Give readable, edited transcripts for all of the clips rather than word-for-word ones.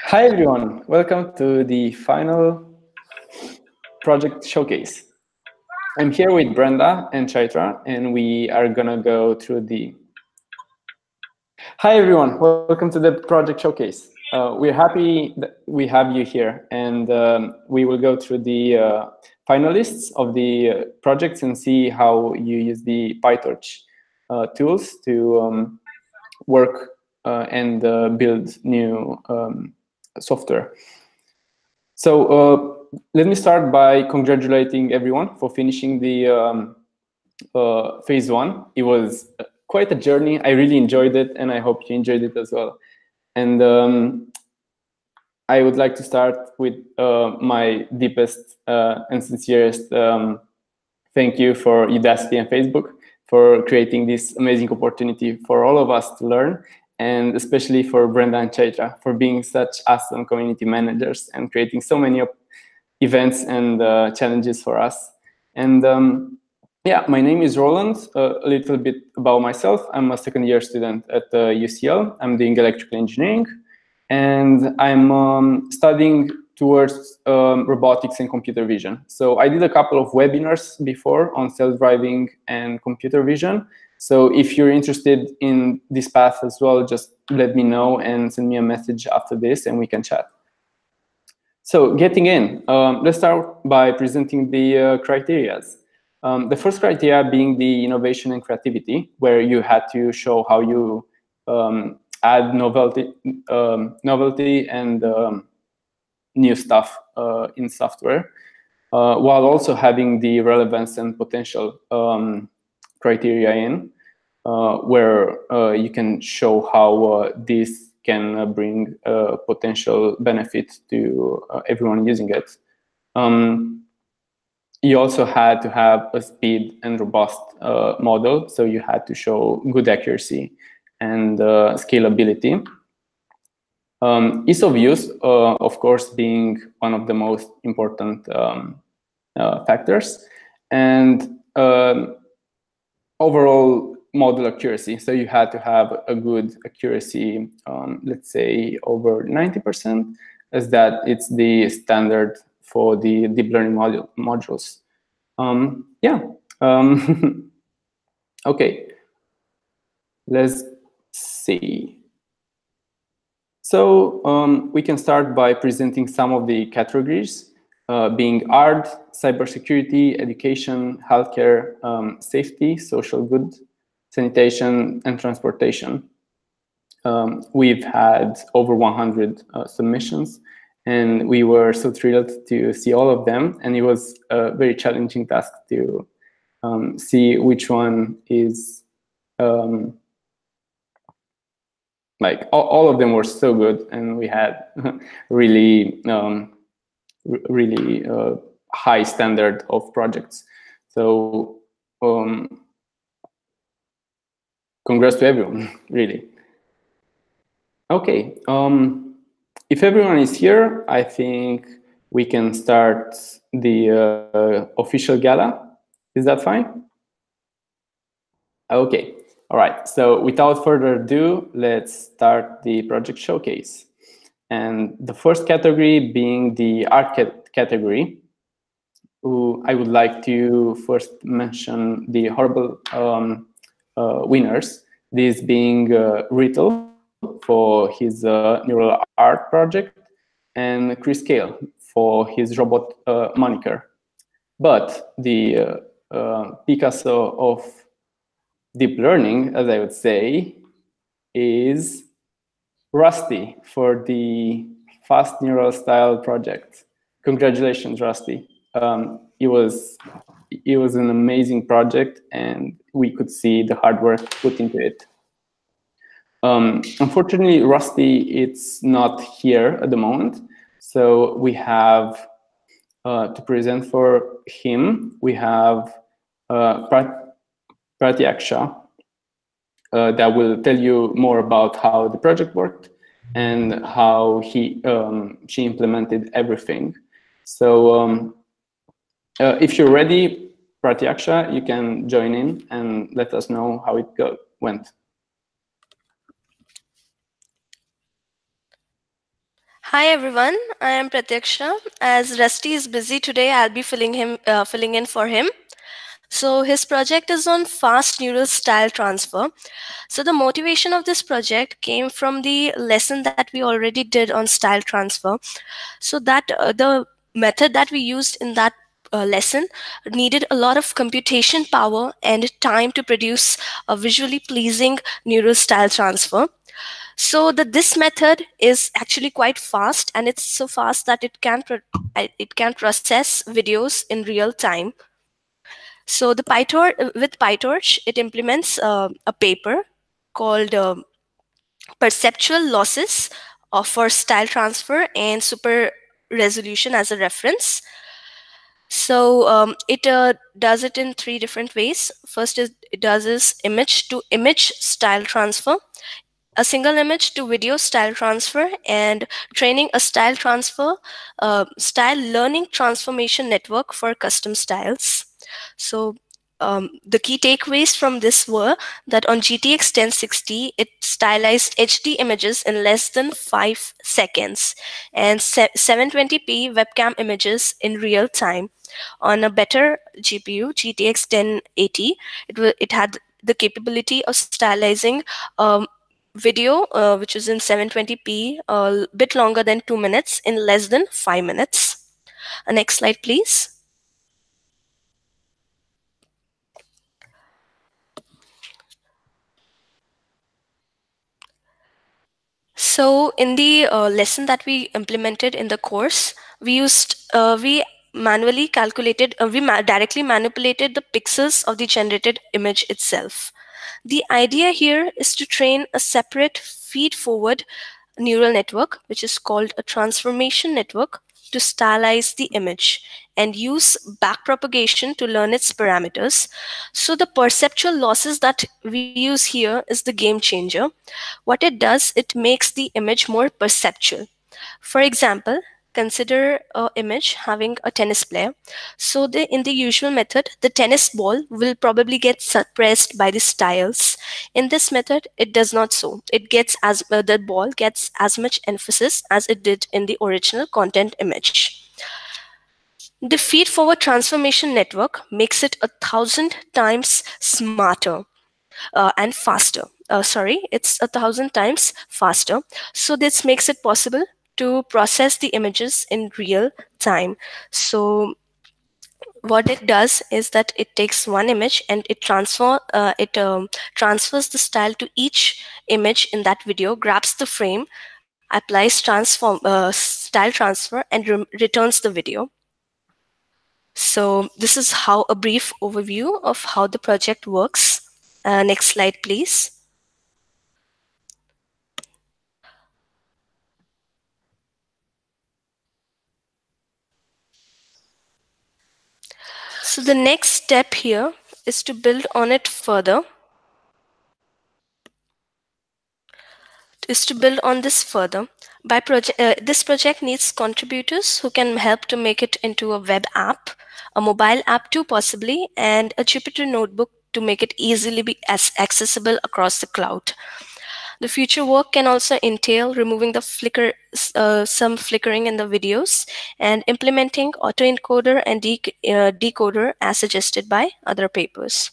Hi everyone, welcome to the final project showcase. I'm here with Brenda and Chaitra, and we are gonna go through the... Hi everyone, welcome to the project showcase. We're happy that we have you here, and we will go through the finalists of the projects and see how you use the PyTorch tools to work and build new software. So let me start by congratulating everyone for finishing the phase one. It was quite a journey. I really enjoyed it, and I hope you enjoyed it as well. And I would like to start with my deepest and sincerest thank you for Udacity and Facebook for creating this amazing opportunity for all of us to learn, and especially for Brenda and Chaitra for being such awesome community managers and creating so many events and challenges for us. And yeah, my name is Roland. A little bit about myself. I'm a second-year student at UCL. I'm doing electrical engineering, and I'm studying towards robotics and computer vision. So I did a couple of webinars before on self-driving and computer vision. So if you're interested in this path as well, just let me know and send me a message after this and we can chat. So getting in, let's start by presenting the criteria. The first criteria being the innovation and creativity, where you had to show how you add novelty and new stuff in software, while also having the relevance and potential criteria in, where you can show how this can bring potential benefit to everyone using it. You also had to have a speed and robust model, so you had to show good accuracy and scalability. Ease of use, of course, being one of the most important factors, and overall model accuracy. So you had to have a good accuracy, let's say over 90%, as that it's the standard for the deep learning modules. Okay, let's see. So we can start by presenting some of the categories, being art, cybersecurity, education, healthcare, safety, social good, sanitation, and transportation. We've had over 100 submissions, and we were so thrilled to see all of them. And it was a very challenging task to see which one is like all of them were so good, and we had really high standard of projects. So congrats to everyone, really. Okay, if everyone is here, I think we can start the official gala. Is that fine? Okay. All right, so without further ado, let's start the project showcase. And the first category being the art category. I would like to first mention the horrible winners, this being Riddle for his neural art project, and Chris Kale for his robot moniker. But the Picasso of deep learning, as I would say, is Rusty for the fast neural style project. Congratulations, Rusty. It was an amazing project, and we could see the hard work put into it. Unfortunately, Rusty, it's not here at the moment, so we have to present for him. We have Pratyaksha that will tell you more about how the project worked and how she implemented everything. So if you're ready, Pratyaksha, you can join in and let us know how it went. Hi everyone, I am Pratyaksha. As Rusty is busy today, I'll be filling in for him. So his project is on fast neural style transfer. So the motivation of this project came from the lesson that we already did on style transfer. So that the method that we used in that lesson needed a lot of computation power and time to produce a visually pleasing neural style transfer. So this method is actually quite fast, and it's so fast that it can process videos in real time. So the PyTorch with PyTorch, it implements a paper called perceptual losses for style transfer and super resolution as a reference. So it does it in three different ways. First is it does is image to image style transfer, a single image to video style transfer, and training a style learning transformation network for custom styles. So the key takeaways from this were that on GTX 1060, it stylized HD images in less than 5 seconds and 720p webcam images in real time. On a better GPU, GTX 1080, it had the capability of stylizing video, which is in 720p, a bit longer than 2 minutes in less than 5 minutes. Next slide, please. So in the lesson that we implemented in the course, we manually calculated, directly manipulated the pixels of the generated image itself. The idea here is to train a separate feed-forward neural network, which is called a transformation network, to stylize the image and use backpropagation to learn its parameters. So the perceptual losses that we use here is the game changer. What it does, it makes the image more perceptual. For example, consider an image having a tennis player. So in the usual method, the tennis ball will probably get suppressed by the styles. In this method, it does not so. The ball gets as much emphasis as it did in the original content image. The feed-forward transformation network makes it 1,000 times smarter and faster. Sorry, it's 1,000 times faster. So this makes it possible to process the images in real time. So what it does is that it takes one image and it transfers the style to each image in that video, grabs the frame, applies style transfer, and returns the video. So this is how a brief overview of how the project works. Next slide, please. So the next step here is to build on it further, is to build on this further. This project needs contributors who can help to make it into a web app, a mobile app too possibly, and a Jupyter notebook to make it easily be accessible across the cloud. The future work can also entail removing the some flickering in the videos and implementing autoencoder and decoder as suggested by other papers.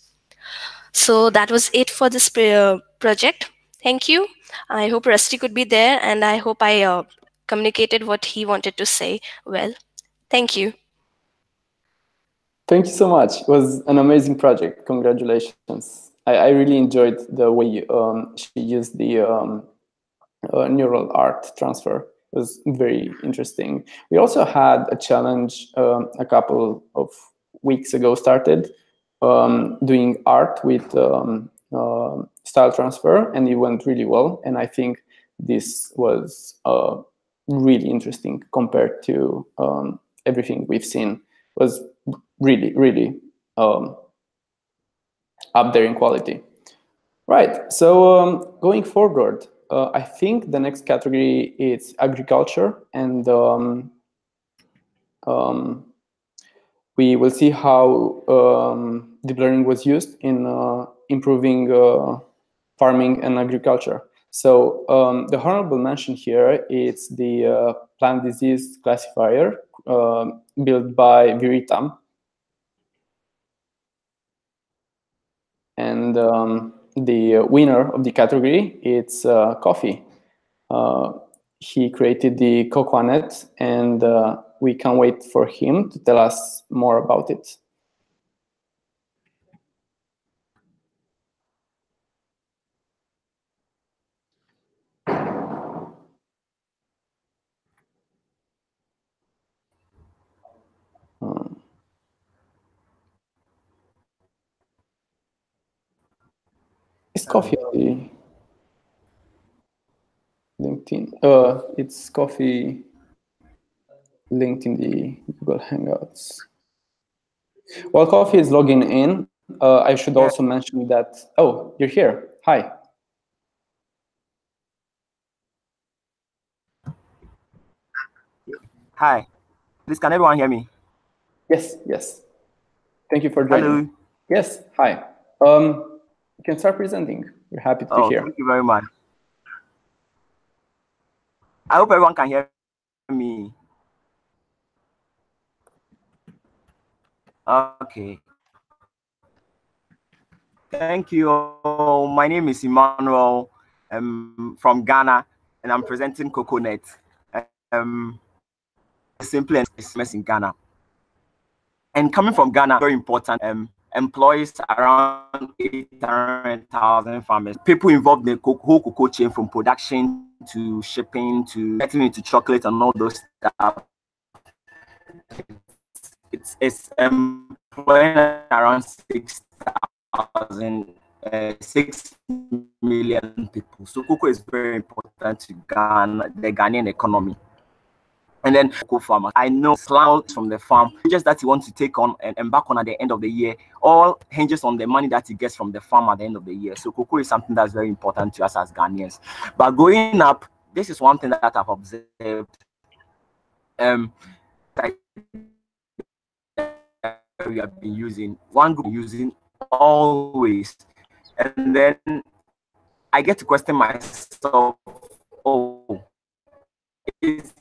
So that was it for this project. Thank you. I hope Rusty could be there, and I hope I communicated what he wanted to say well. Thank you. Thank you so much. It was an amazing project. Congratulations. I really enjoyed the way she used the neural art transfer. It was very interesting. We also had a challenge a couple of weeks ago started doing art with style transfer, and it went really well. And I think this was really interesting compared to everything we've seen. It was really, really up there in quality. Right, so going forward, I think the next category is agriculture, and we will see how deep learning was used in improving farming and agriculture. So the honorable mention here is the plant disease classifier built by Viritam. And the winner of the category, it's coffee. He created the cocoanet, and we can't wait for him to tell us more about it. It's coffee on the LinkedIn. It's coffee linked in the Google Hangouts. While coffee is logging in, I should also mention that, oh, you're here. Hi. Hi. Please, can everyone hear me? Yes, yes. Thank you for joining. Hello. Yes, hi. You can start presenting. We're happy to be here. Thank you very much. I hope everyone can hear me. Okay. Thank you. My name is Emmanuel. I'm from Ghana, and I'm presenting Coconut. Simply in Ghana. And coming from Ghana, very important. Employs around 800,000 farmers. People involved in the whole cocoa chain, from production to shipping to getting into chocolate and all those stuff. It's employing around 6 million people. So cocoa is very important to Ghana, the Ghanaian economy. And then cocoa farmers, I know clouds from the farm, just that he wants to take on and embark on at the end of the year, all hinges on the money that he gets from the farm at the end of the year. So cocoa is something that's very important to us as Ghanaians. But growing up, this is one thing that I've observed. We have been using one group using always, and then I get to question myself, oh, is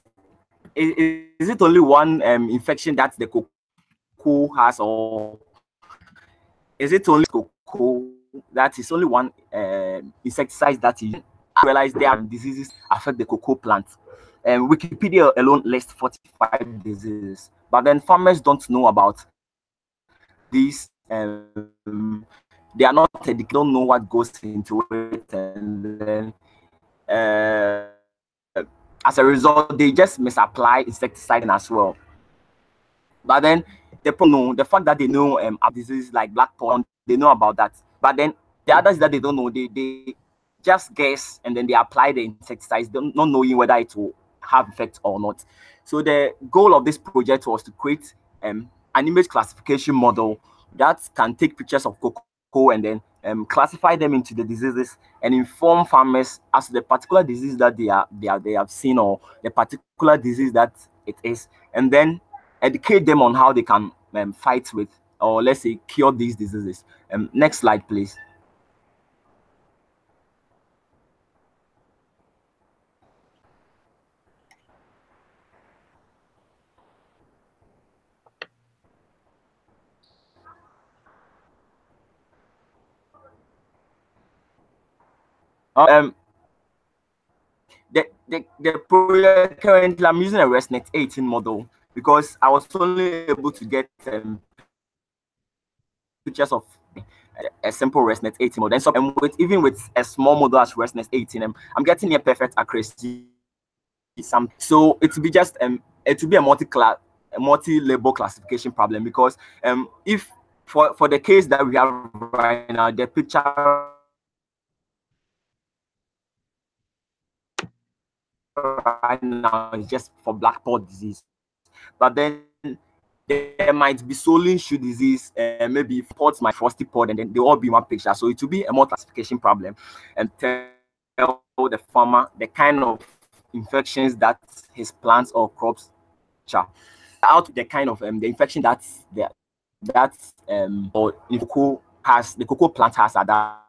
it only one infection that the cocoa has, or is it only cocoa that is only one insecticide that you realize their diseases affect the cocoa plant? Wikipedia alone lists 45 diseases, but then farmers don't know about these. They are not, they don't know what goes into it, and then as a result, they just misapply insecticide as well. But then they know the fact that they know diseases like black pond, they know about that. But then the others that they don't know, they just guess, and then they apply the insecticides, not knowing whether it will have effect or not. So the goal of this project was to create an image classification model that can take pictures of cocoa and then classify them into the diseases and inform farmers as to the particular disease that they have seen, or the particular disease that it is, and then educate them on how they can fight with, or let's say cure these diseases. Next slide, please. The project currently, I'm using a ResNet 18 model because I was only able to get pictures of a simple ResNet 18 model. And so even with a small model as ResNet 18, I'm getting near perfect accuracy. So it will be just it will be a multi-label classification problem, because if for the case that we have right now, the picture right now is just for black pod disease, but then there might be Solin shoe disease, maybe pods, my frosty pod, and then they all be one picture. So it will be a more classification problem, and tell the farmer the kind of infections that his plants or crops out, the kind of the infection that's there, or the cocoa plant has at that.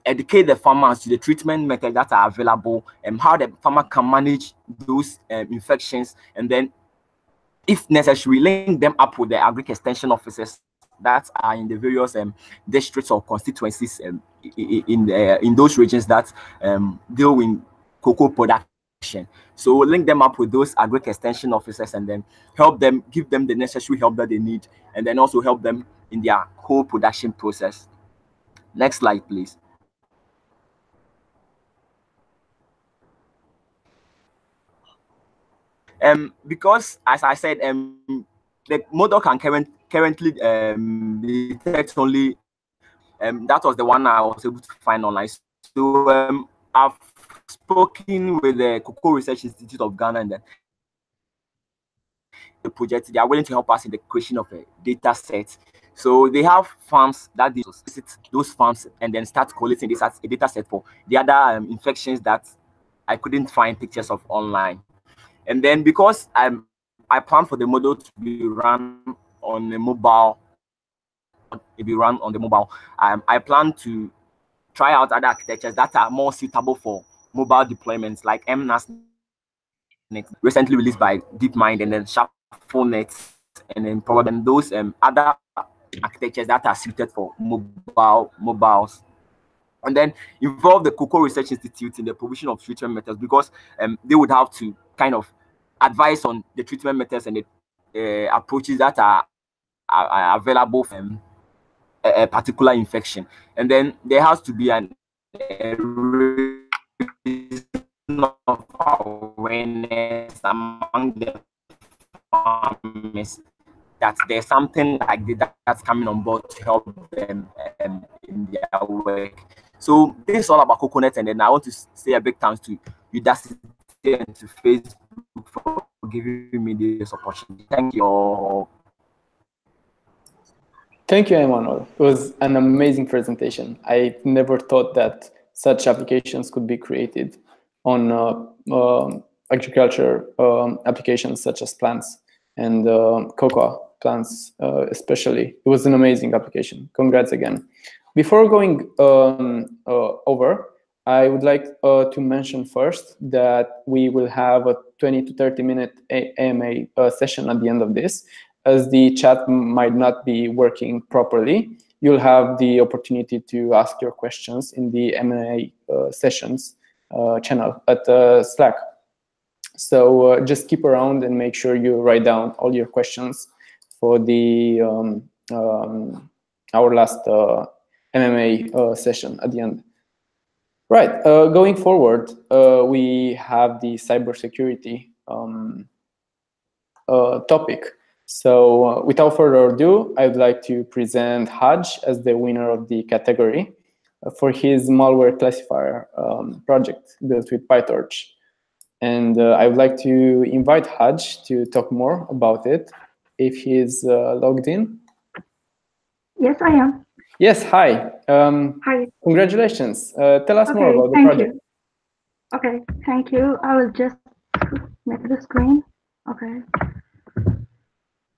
educate the farmers to the treatment methods that are available and how the farmer can manage those infections, and then, if necessary, link them up with the agric extension officers that are in the various districts or constituencies in those regions that deal with cocoa production. So link them up with those agric extension officers and then help them, give them the necessary help that they need, and then also help them in their whole production process. Next slide, please. Because as I said, the model can currently detect only that was the one I was able to find online. So I've spoken with the Cocoa Research Institute of Ghana, and then the project, they are willing to help us in the creation of a data set. So they have farms that they visit those farms and then start collecting this as a data set for the other infections that I couldn't find pictures of online. And then because I plan for the model to be run on the mobile, I plan to try out other architectures that are more suitable for mobile deployments, like MNAS recently released by DeepMind, and then ShuffleNet, and then probably those other architectures that are suited for mobiles. And then involve the Cocoa Research Institute in the provision of treatment methods, because they would have to kind of advise on the treatment methods and the approaches that are available from a particular infection. And then there has to be an of awareness among the farmers that there's something like that's coming on board to help them in their work. So this is all about coconut, and then I want to say a big thanks to Udacity and to Facebook for giving me this opportunity. Thank you all. Thank you, Emmanuel. It was an amazing presentation. I never thought that such applications could be created on agriculture applications such as plants and cocoa plants especially. It was an amazing application. Congrats again. Before going over, I would like to mention first that we will have a 20 to 30 minute AMA session at the end of this. As the chat might not be working properly, you'll have the opportunity to ask your questions in the M&A sessions channel at Slack. So just keep around and make sure you write down all your questions for the our last MMA session at the end. Right, going forward, we have the cybersecurity topic. So without further ado, I'd like to present Haj as the winner of the category for his malware classifier project built with PyTorch. And I would like to invite Haj to talk more about it if he's logged in. Yes, I am. Yes, hi. Hi. Congratulations. Tell us more about the thank project. You. Okay, thank you. I will just make the screen. Okay.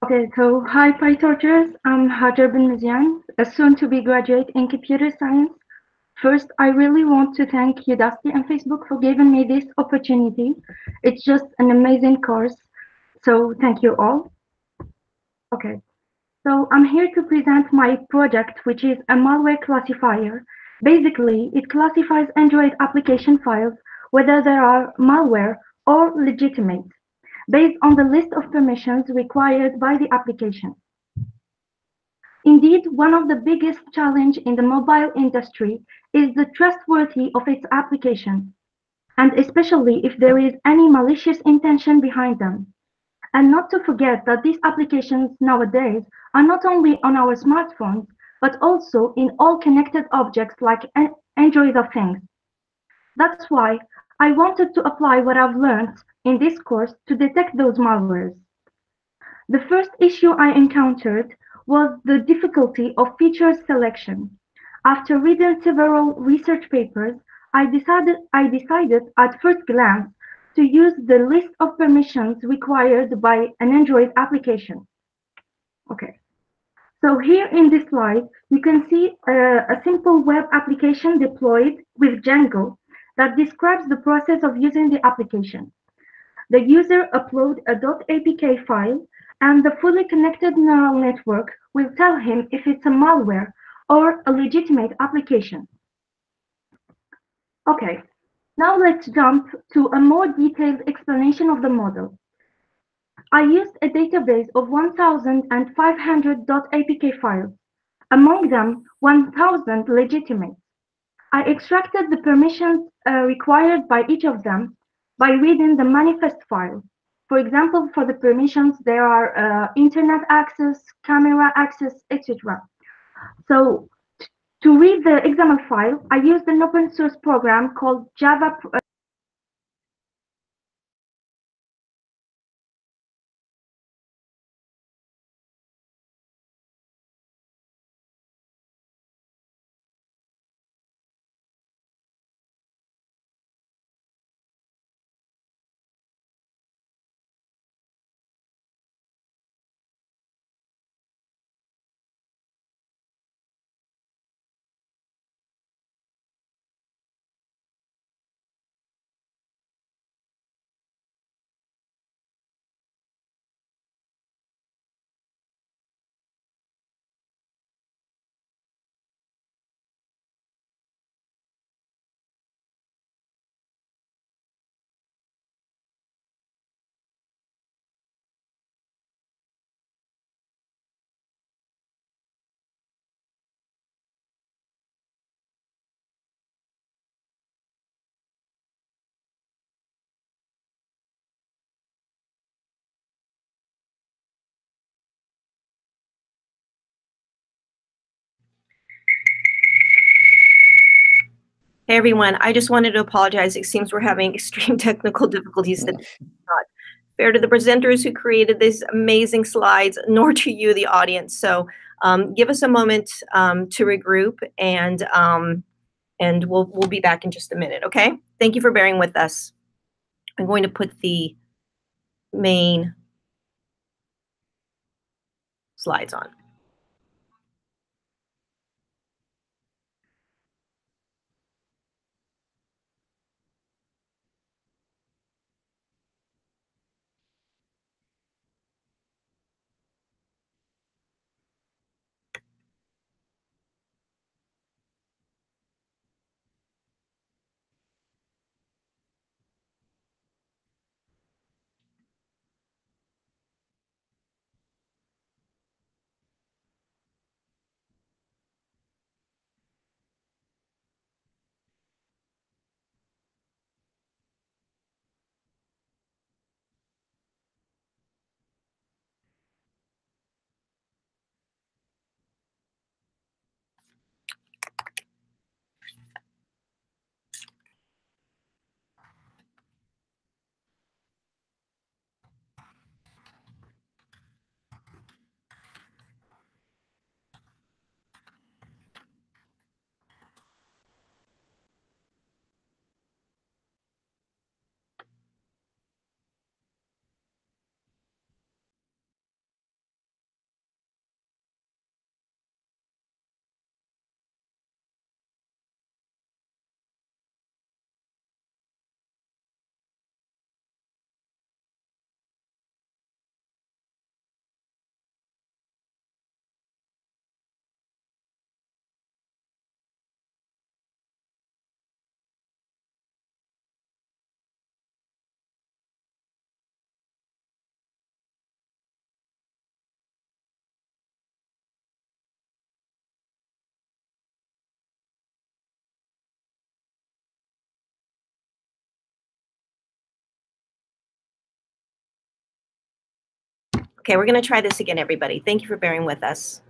Okay, so hi PyTorchers, I'm Hajar bin Mizian, a soon-to-be graduate in computer science. First, I really want to thank Udacity and Facebook for giving me this opportunity. It's just an amazing course, so thank you all. Okay, so I'm here to present my project, which is a malware classifier. Basically, it classifies Android application files, whether they are malware or legitimate, based on the list of permissions required by the application. Indeed, one of the biggest challenges in the mobile industry is the trustworthiness of its application, and especially if there is any malicious intention behind them. And not to forget that these applications nowadays are not only on our smartphones, but also in all connected objects like Android of Things. That's why I wanted to apply what I've learned in this course to detect those malwares. The first issue I encountered was the difficulty of feature selection. After reading several research papers, I decided at first glance to use the list of permissions required by an Android application. Okay. So here in this slide, you can see a simple web application deployed with Django that describes the process of using the application. The user uploads a .apk file, and the fully connected neural network will tell him if it's a malware or a legitimate application. Okay, now let's jump to a more detailed explanation of the model. I used a database of 1,500 .apk files, among them 1,000 legitimate. I extracted the permissions required by each of them by reading the manifest file. For example, for the permissions, there are internet access, camera access, etc. So to read the XML file, I used an open source program called Java. Hey everyone, I just wanted to apologize. It seems we're having extreme technical difficulties today. Not fair to the presenters who created these amazing slides, nor to you, the audience. So give us a moment to regroup, and we'll be back in just a minute. Okay? Thank you for bearing with us. I'm going to put the main slides on. Okay, we're going to try this again, everybody. Thank you for bearing with us.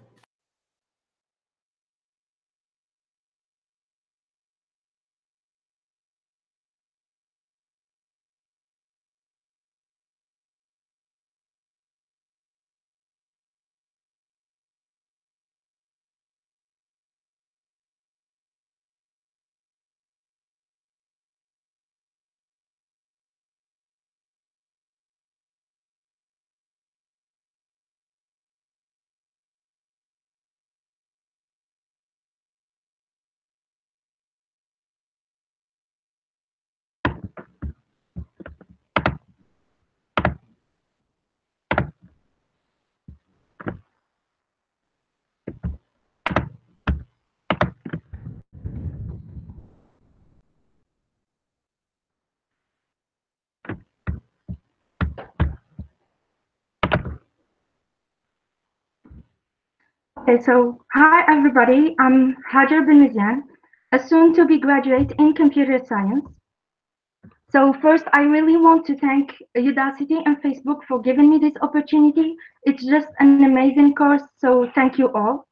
Okay, so hi everybody, I'm Hajar Benzian, a soon-to-be graduate in computer science. So first, I really want to thank Udacity and Facebook for giving me this opportunity. It's just an amazing course, so thank you all.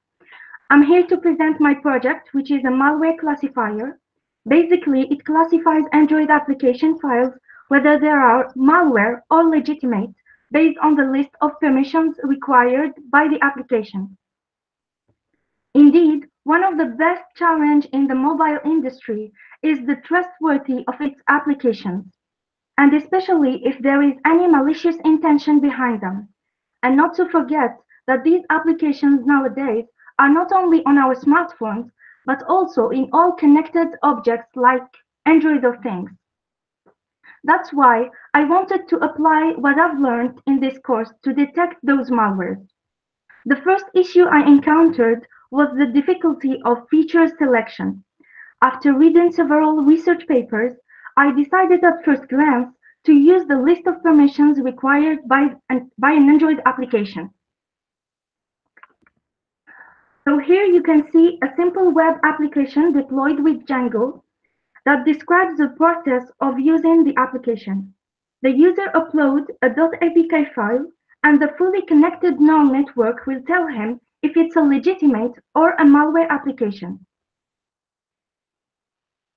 I'm here to present my project, which is a malware classifier. Basically, it classifies Android application files, whether they are malware or legitimate, based on the list of permissions required by the application. Indeed, one of the best challenges in the mobile industry is the trustworthiness of its applications, and especially if there is any malicious intention behind them. And not to forget that these applications nowadays are not only on our smartphones, but also in all connected objects like Android of Things. That's why I wanted to apply what I've learned in this course to detect those malwares. The first issue I encountered was the difficulty of feature selection. After reading several research papers, I decided at first glance to use the list of permissions required by an Android application. So here you can see a simple web application deployed with Django that describes the process of using the application. The user uploads a .apk file, and the fully connected neural network will tell him if it's a legitimate or a malware application.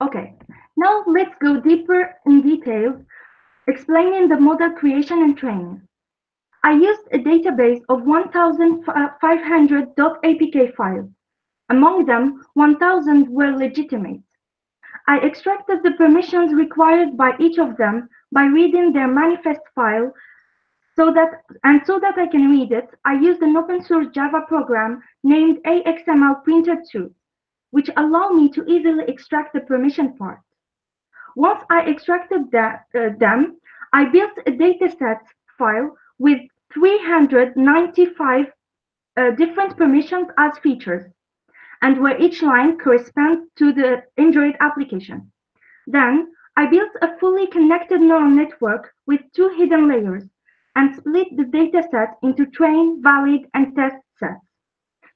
Okay, now let's go deeper in detail, explaining the model creation and training. I used a database of 1,500 .apk files. Among them, 1,000 were legitimate. I extracted the permissions required by each of them by reading their manifest file so that I can read it, I used an open source Java program named AXML Printer2, which allowed me to easily extract the permission part. Once I extracted them, I built a dataset file with 395 different permissions as features, and where each line corresponds to the Android application. Then, I built a fully connected neural network with 2 hidden layers and split the dataset into train, valid, and test sets.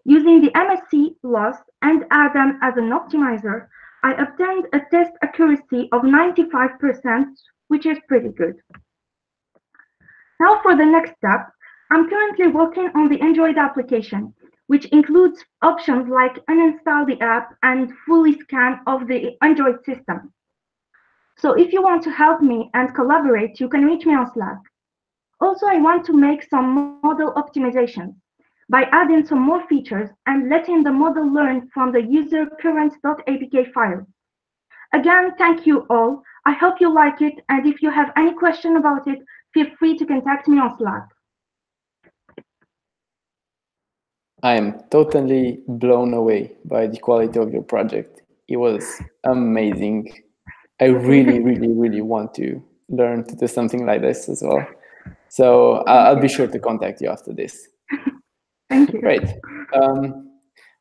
Using the MSC loss and Adam as an optimizer, I obtained a test accuracy of 95%, which is pretty good. Now for the next step, I'm currently working on the Android application, which includes options like uninstall the app and fully scan of the Android system. So if you want to help me and collaborate, you can reach me on Slack. Also, I want to make some model optimizations by adding some more features and letting the model learn from the user current.apk file. Again, thank you all. I hope you like it, and if you have any question about it, feel free to contact me on Slack. I am totally blown away by the quality of your project. It was amazing. I really, really, really want to learn to do something like this as well. So I'll be sure to contact you after this. Thank you. Great.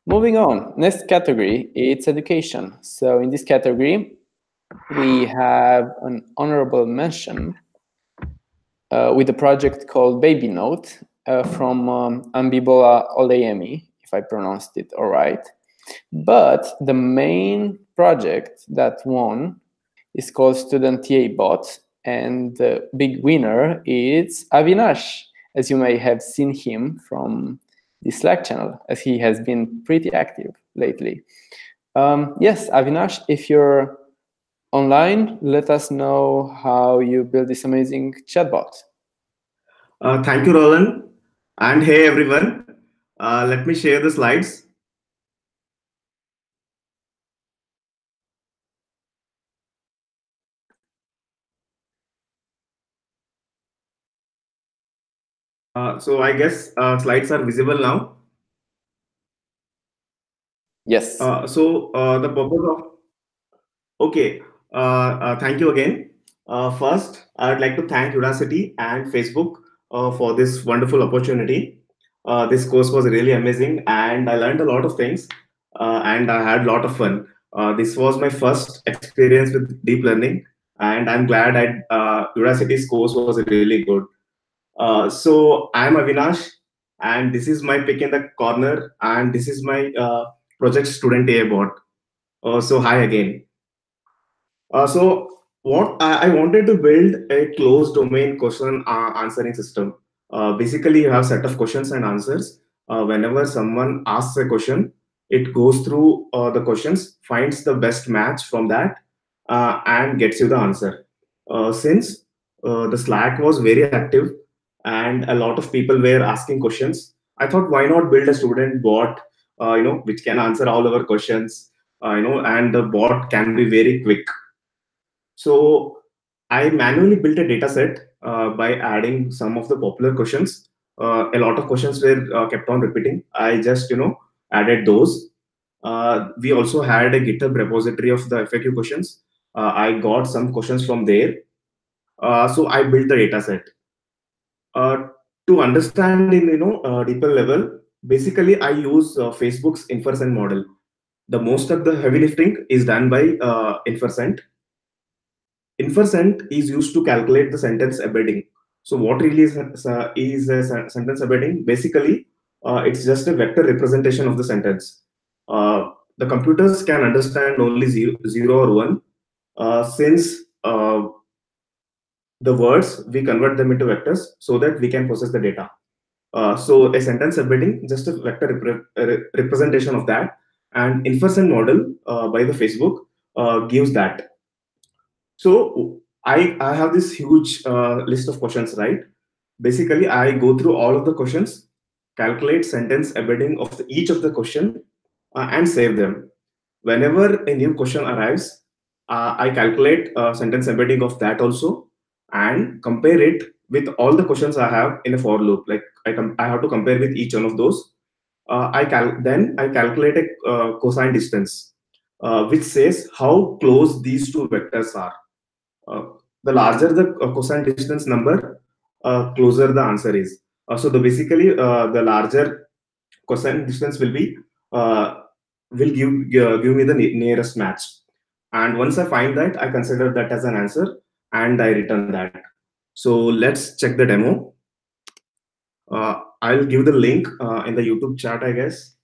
Moving on, next category, it's education. So in this category, we have an honorable mention with a project called Baby Note from Ambibola Oleyemi, if I pronounced it all right. But the main project that won is called Student TA Bot, and the big winner is Avinash, as you may have seen him from the Slack channel, as he has been pretty active lately. Yes, Avinash, if you're online, let us know how you build this amazing chatbot. Thank you, Roland. And hey, everyone. Let me share the slides. So I guess slides are visible now. Yes. The purpose of... Okay. Thank you again. First, I'd like to thank Udacity and Facebook for this wonderful opportunity. This course was really amazing, and I learned a lot of things, and I had a lot of fun. This was my first experience with deep learning, and I'm glad Udacity's course was really good. So I'm Avinash. and this is my pick in the corner, and this is my project student A bot. So hi again. So what I wanted to build a closed domain question answering system. Basically, you have set of questions and answers. Whenever someone asks a question, it goes through the questions, finds the best match from that, and gets you the answer. Since the Slack was very active and a lot of people were asking questions, I thought, why not build a student bot, which can answer all our questions, and the bot can be very quick. So I manually built a data set by adding some of the popular questions. A lot of questions were kept on repeating. I just added those. We also had a GitHub repository of the FAQ questions. I got some questions from there. So I built the data set. To understand in deeper level, basically I use Facebook's inference model. The most of the heavy lifting is done by inference. Infercent is used to calculate the sentence embedding. So what really is a sentence embedding? Basically, it's just a vector representation of the sentence. The computers can understand only zero or one. Since the words, we convert them into vectors so that we can process the data. So a sentence embedding, just a vector representation of that. And inference model by the Facebook gives that. So I have this huge list of questions, right? Basically, I go through all of the questions, calculate sentence embedding of each of the question, and save them. Whenever a new question arrives, I calculate sentence embedding of that also, and compare it with all the questions I have in a for loop. Like I have to compare with each one of those. Then I calculate a cosine distance, which says how close these two vectors are. The larger the cosine distance number, closer the answer is. So basically the larger cosine distance will be will give me the nearest match. And once I find that, I consider that as an answer and I return that. So let's check the demo. I'll give the link in the YouTube chat, I guess.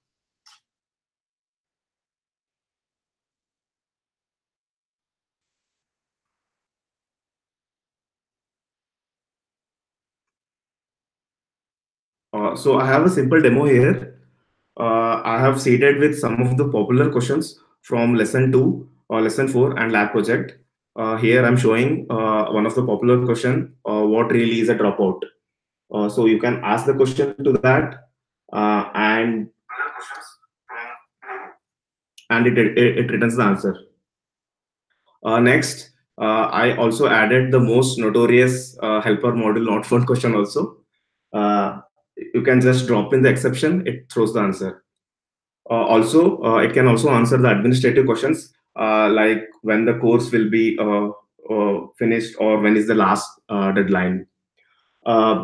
So I have a simple demo here. I have seeded with some of the popular questions from lesson 2 or lesson 4 and lab project. Here I'm showing one of the popular question, what really is a dropout? So you can ask the question to that and it returns the answer. Next, I also added the most notorious helper model not found question also. You can just drop in the exception, it throws the answer. Also, it can also answer the administrative questions like when the course will be finished or when is the last deadline.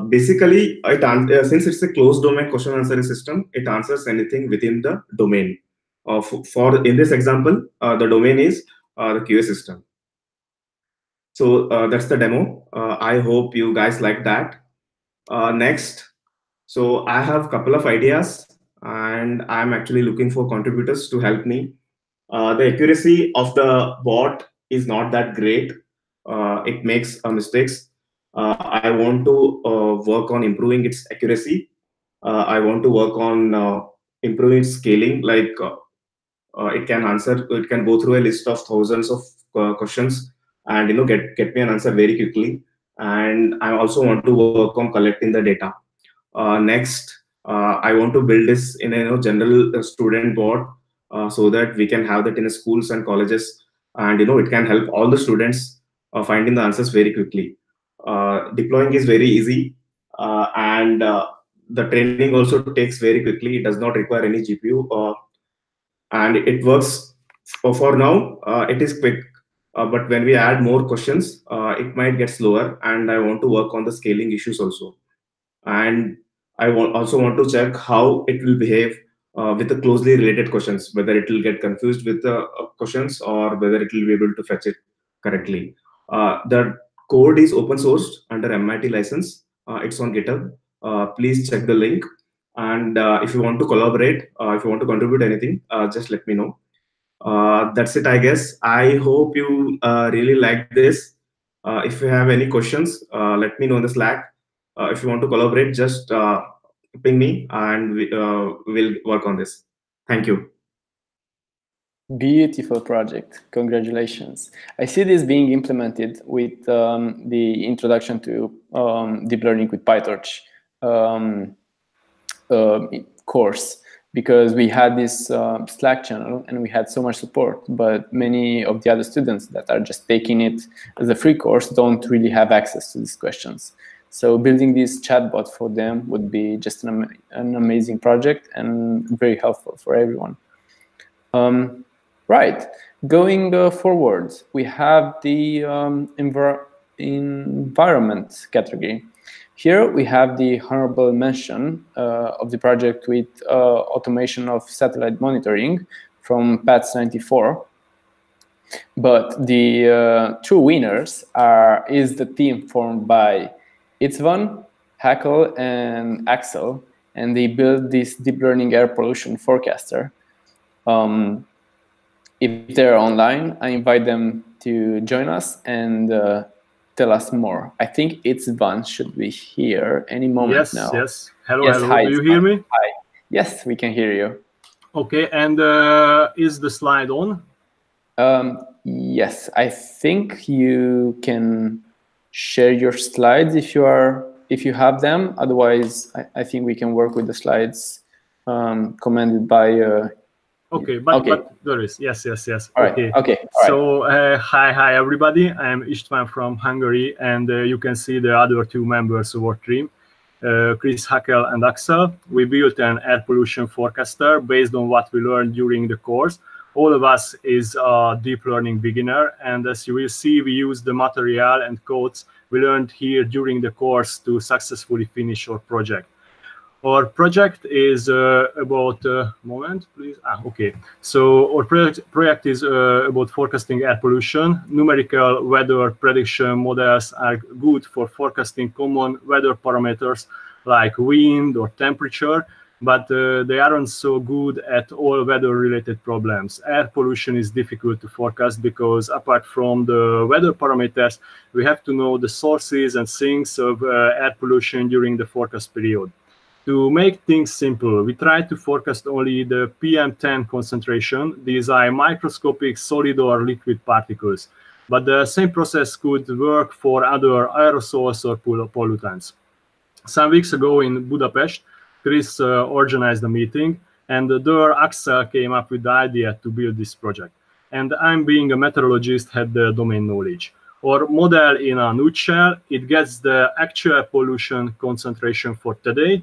Basically, since it's a closed domain question answering system, it answers anything within the domain. For in this example, the domain is the QA system. So that's the demo. I hope you guys like that. Next, so I have a couple of ideas and I'm actually looking for contributors to help me. The accuracy of the bot is not that great. It makes mistakes. I want to work on improving its accuracy. I want to work on improving its scaling. Like it can go through a list of thousands of questions and get me an answer very quickly. And I also want to work on collecting the data. Next, I want to build this in a general student bot so that we can have that in schools and colleges, and it can help all the students finding the answers very quickly. Deploying is very easy, and the training also takes very quickly. It does not require any GPU, and it works. For now, it is quick. But when we add more questions, it might get slower, and I want to work on the scaling issues also. And I also want to check how it will behave with the closely related questions, whether it will get confused with the questions or whether it will be able to fetch it correctly. The code is open sourced under MIT license. It's on GitHub. Please check the link. And if you want to collaborate, if you want to contribute anything, just let me know. That's it, I guess. I hope you really liked this. If you have any questions, let me know in the Slack. If you want to collaborate, just ping me and we'll work on this. Thank you. Beautiful project. Congratulations. I see this being implemented with the introduction to deep learning with PyTorch course, because we had this Slack channel and we had so much support, but many of the other students that are just taking it as a free course don't really have access to these questions. So building this chatbot for them would be just an amazing project and very helpful for everyone. Right, going forward, we have the environment category. Here we have the honorable mention of the project with automation of satellite monitoring from PATS 94. But the true winners is the team formed by Itzvan, Hackle, and Axel, and they built this deep learning air pollution forecaster. If they're online, I invite them to join us and tell us more. I think Itzvan should be here any moment now. Yes. Hello, yes, hello. hi, Do you hear me? Hi. Yes, we can hear you. Okay, and is the slide on? Yes, I think you can share your slides if you have them. Otherwise, I think we can work with the slides commanded by. Okay, but there is. Yes. All right. Okay. All so hi everybody. I'm István from Hungary, and you can see the other two members of our team, Chris, Hackle, and Axel. We built an air pollution forecaster based on what we learned during the course. All of us is a deep learning beginner, and as you will see, we use the material and codes we learned here during the course to successfully finish our project. Our project is about moment, please. Okay. So our project is about forecasting air pollution. Numerical weather prediction models are good for forecasting common weather parameters like wind or temperature, but they aren't so good at all weather-related problems. Air pollution is difficult to forecast because apart from the weather parameters, we have to know the sources and sinks of air pollution during the forecast period. To make things simple, we try to forecast only the PM10 concentration. These are microscopic solid or liquid particles. But the same process could work for other aerosols or pollutants. Some weeks ago in Budapest, Chris organized a meeting, and there Axel came up with the idea to build this project. And I'm, being a meteorologist, had the domain knowledge. Our model, in a nutshell, it gets the actual pollution concentration for today,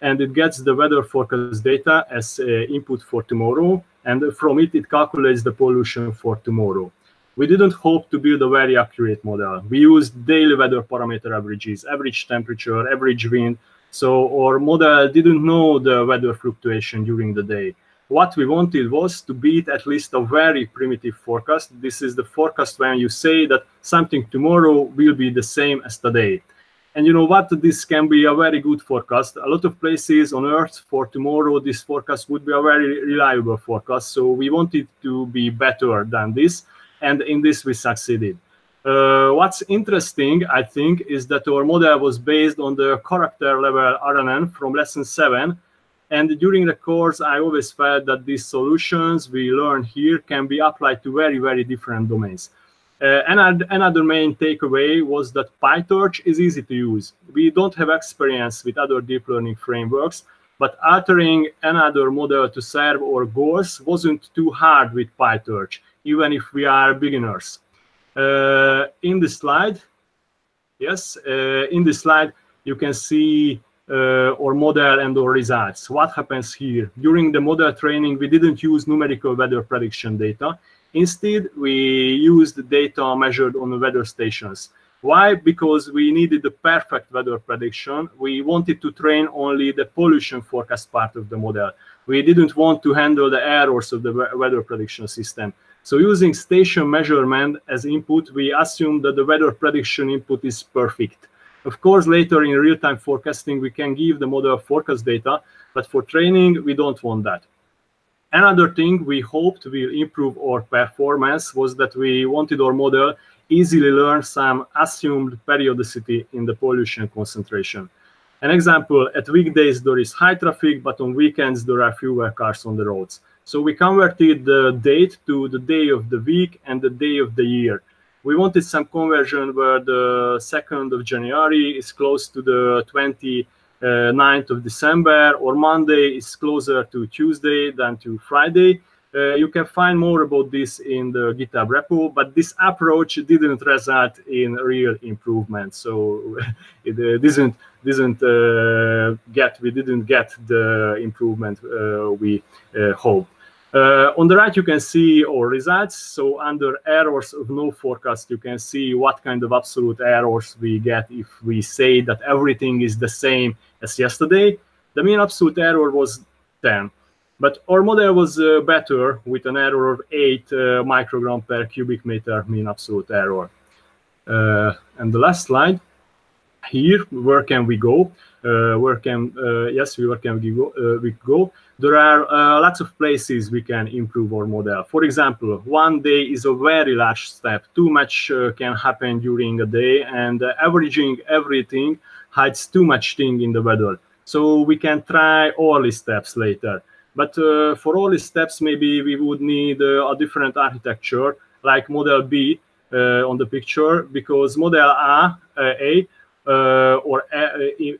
and it gets the weather forecast data as input for tomorrow, and from it, it calculates the pollution for tomorrow. We didn't hope to build a very accurate model. We used daily weather parameter averages, average temperature, average wind, so our model didn't know the weather fluctuation during the day. What we wanted was to beat at least a very primitive forecast. This is the forecast when you say that something tomorrow will be the same as today. And you know what? This can be a very good forecast. A lot of places on Earth for tomorrow, this forecast would be a very reliable forecast. So we wanted to be better than this. And in this, we succeeded. What's interesting, I think, is that our model was based on the character level RNN from lesson 7. And during the course, I always felt that these solutions we learn here can be applied to very, very different domains. Another main takeaway was that PyTorch is easy to use. We don't have experience with other deep learning frameworks, but altering another model to serve our goals wasn't too hard with PyTorch, even if we are beginners. In this slide, you can see our model and our results. What happens here? During the model training, we didn't use numerical weather prediction data. Instead, we used the data measured on the weather stations. Why? Because we needed the perfect weather prediction. We wanted to train only the pollution forecast part of the model. We didn't want to handle the errors of the weather prediction system. So using station measurement as input, we assumed that the weather prediction input is perfect. Of course, later in real-time forecasting, we can give the model forecast data, but for training, we don't want that. Another thing we hoped will improve our performance was that we wanted our model easily learn some assumed periodicity in the pollution concentration. An example, at weekdays there is high traffic, but on weekends there are fewer cars on the roads. So we converted the date to the day of the week and the day of the year. We wanted some conversion where the 2nd of January is close to the 29th of December, or Monday is closer to Tuesday than to Friday. You can find more about this in the GitHub repo, but this approach didn't result in real improvement. So it we didn't get the improvement we hope. On the right, you can see our results. So under errors of no forecast, you can see what kind of absolute errors we get if we say that everything is the same as yesterday. The mean absolute error was 10. But our model was better with an error of 8 microgram per cubic meter mean absolute error. And the last slide. Here, where can we go? Where can we go? There are lots of places we can improve our model. For example, one day is a very large step. Too much can happen during a day, and averaging everything hides too much thing in the weather. So we can try all these steps later. But for all these steps, maybe we would need a different architecture, like model B on the picture, because model A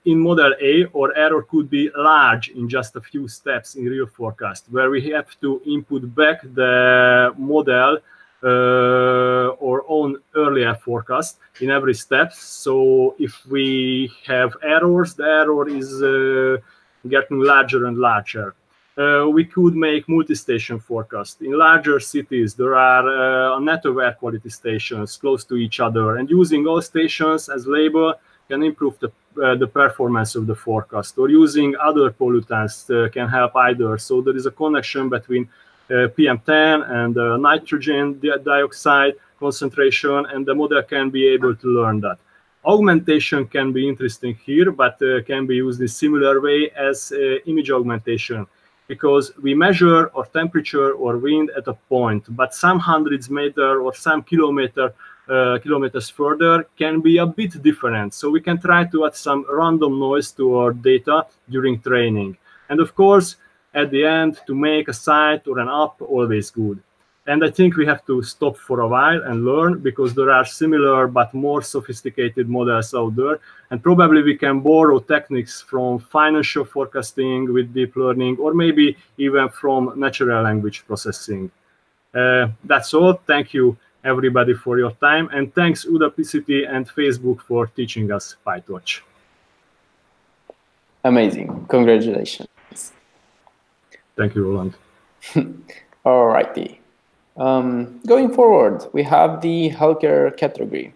in model A, or error could be large in just a few steps in real forecast, where we have to input back the model or own earlier forecast in every step. So if we have errors, the error is getting larger and larger. We could make multi-station forecast. In larger cities, there are netto air quality stations close to each other, and using all stations as label can improve the performance of the forecast, or using other pollutants can help either. So there is a connection between PM10 and nitrogen dioxide concentration, and the model can be able to learn that. Augmentation can be interesting here, but can be used in similar way as image augmentation, because we measure our temperature or wind at a point, but some hundreds meter or some kilometers further can be a bit different. So we can try to add some random noise to our data during training. And of course, at the end, to make a site or an app always good. And I think we have to stop for a while and learn, because there are similar but more sophisticated models out there. And probably we can borrow techniques from financial forecasting with deep learning, or maybe even from natural language processing. That's all. Thank you, everybody, for your time. And thanks Udacity and Facebook for teaching us PyTorch. Amazing. Congratulations. Thank you, Roland. All righty. Going forward, we have the healthcare category.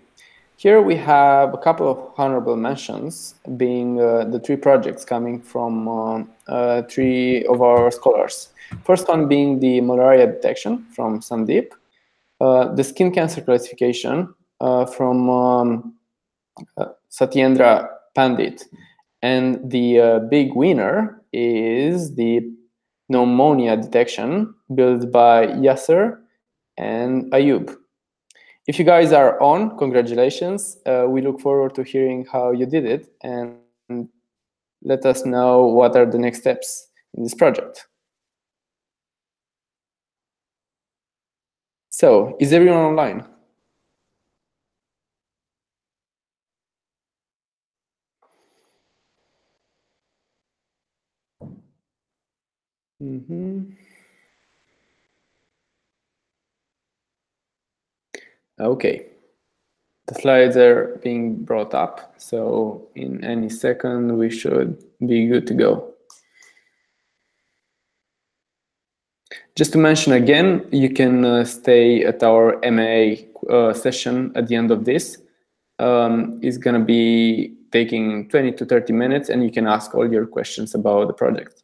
Here we have a couple of honorable mentions, being the 3 projects coming from 3 of our scholars. First one being the malaria detection from Sandeep, the skin cancer classification from Satyendra Pandit, and the big winner is the pneumonia detection built by Yasser and Ayub. If you guys are on, congratulations. We look forward to hearing how you did it, and let us know what are the next steps in this project. So, is everyone online? Okay. The slides are being brought up, so in any second we should be good to go. Just to mention again, you can stay at our MA session at the end of this. It's going to be taking 20 to 30 minutes, and you can ask all your questions about the project.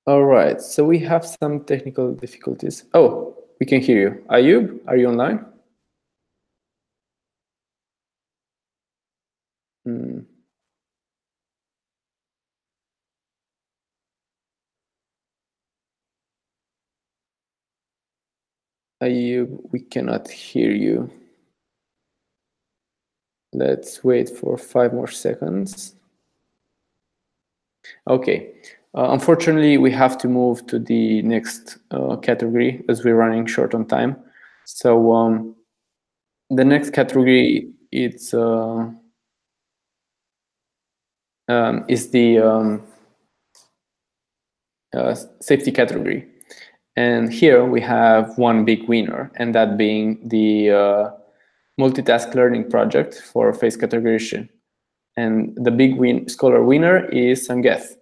All right, so we have some technical difficulties. Oh, we can hear you. Ayub, are you online? Ayub, we cannot hear you. Let's wait for 5 more seconds. Okay. Unfortunately, we have to move to the next category as we're running short on time. So the next category is the safety category. And here we have one big winner, and that being the multitask learning project for face categorization. And the big scholar winner is Sangeth.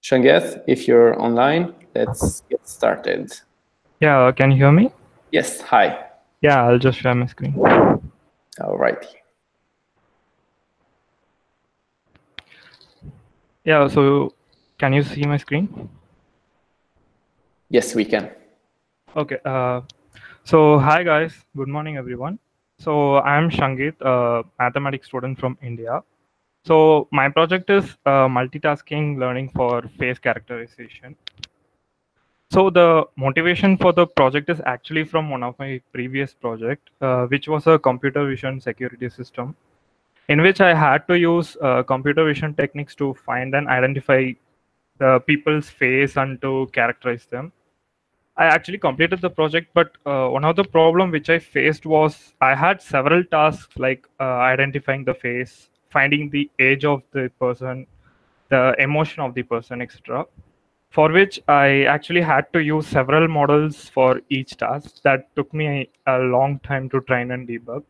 Sangeth, if you're online, let's get started. Yeah, can you hear me? Yes, hi. Yeah, I'll just share my screen. All right. Yeah, so can you see my screen? Yes, we can. Okay, so hi guys, good morning everyone. So I'm Shangit, a mathematics student from India. So my project is multitasking learning for face characterization. So the motivation for the project is actually from one of my previous project, which was a computer vision security system, in which I had to use computer vision techniques to find and identify the people's face and to characterize them. I actually completed the project, but one of the problem which I faced was I had several tasks like identifying the face, finding the age of the person, the emotion of the person, etc. For which I actually had to use several models for each task. That took me a long time to train and debug.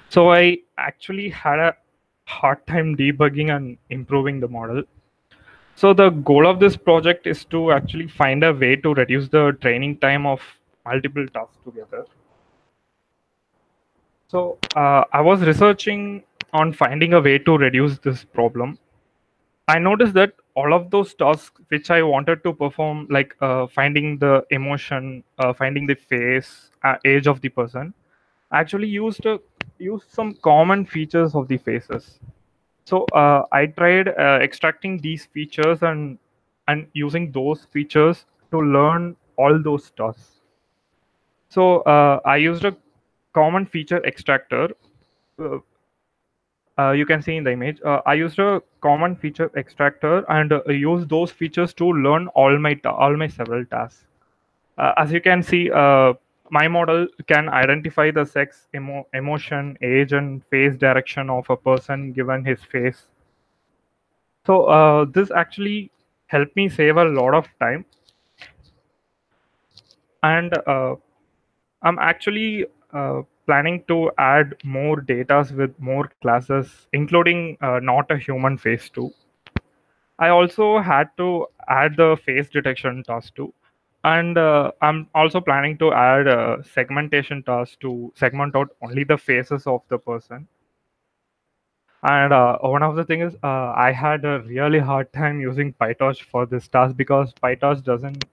So I actually had a hard time debugging and improving the model. So the goal of this project is to actually find a way to reduce the training time of multiple tasks together. So I was researching on finding a way to reduce this problem. I noticed that all of those tasks which I wanted to perform, like finding the emotion, finding the face, age of the person, actually used some common features of the faces. So I tried extracting these features and using those features to learn all those tasks. So I used a common feature extractor. You can see in the image. I used a common feature extractor and used those features to learn all my several tasks. As you can see, my model can identify the sex, emotion, age, and face direction of a person given his face. So this actually helped me save a lot of time, and I'm actually planning to add more datas with more classes, including not a human face too. I also had to add the face detection task too. And I'm also planning to add a segmentation task to segment out only the faces of the person. And one of the things is I had a really hard time using PyTorch for this task because PyTorch doesn't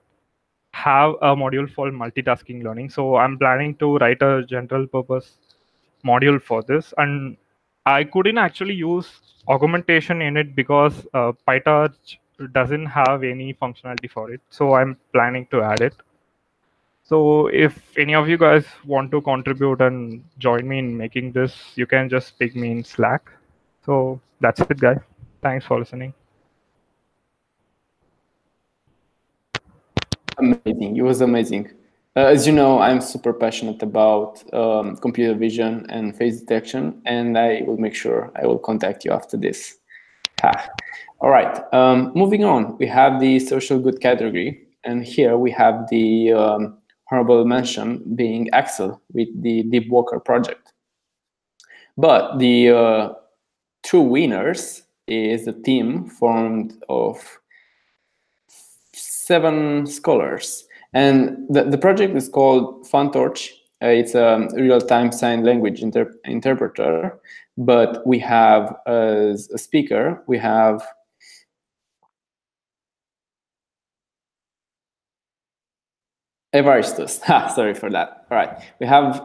have a module for multitasking learning. So I'm planning to write a general purpose module for this. And I couldn't actually use augmentation in it because PyTorch doesn't have any functionality for it. So I'm planning to add it. So if any of you guys want to contribute and join me in making this, you can just ping me in Slack. So that's it, guys. Thanks for listening. Amazing. It was amazing. As you know, I'm super passionate about computer vision and face detection, and I will make sure I will contact you after this. All right. Moving on, we have the social good category, and here we have the honorable mention being Axel with the Deep Walker project. But the true winners is a team formed of 7 scholars. And the project is called PyTorch. It's a real-time sign language interpreter. But we have as a speaker, we have Evaristus. Sorry for that. All right, we have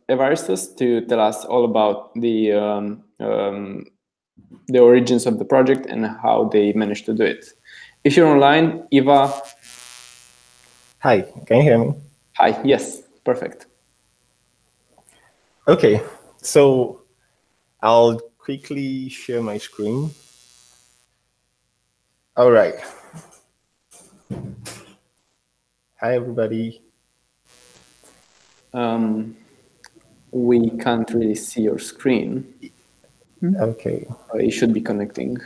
Evaristus to tell us all about the origins of the project and how they managed to do it. If you're online, Eva. Hi, can you hear me? Hi, yes, perfect. Okay, so I'll quickly share my screen. All right. Hi, everybody. We can't really see your screen. Okay. You should be connecting.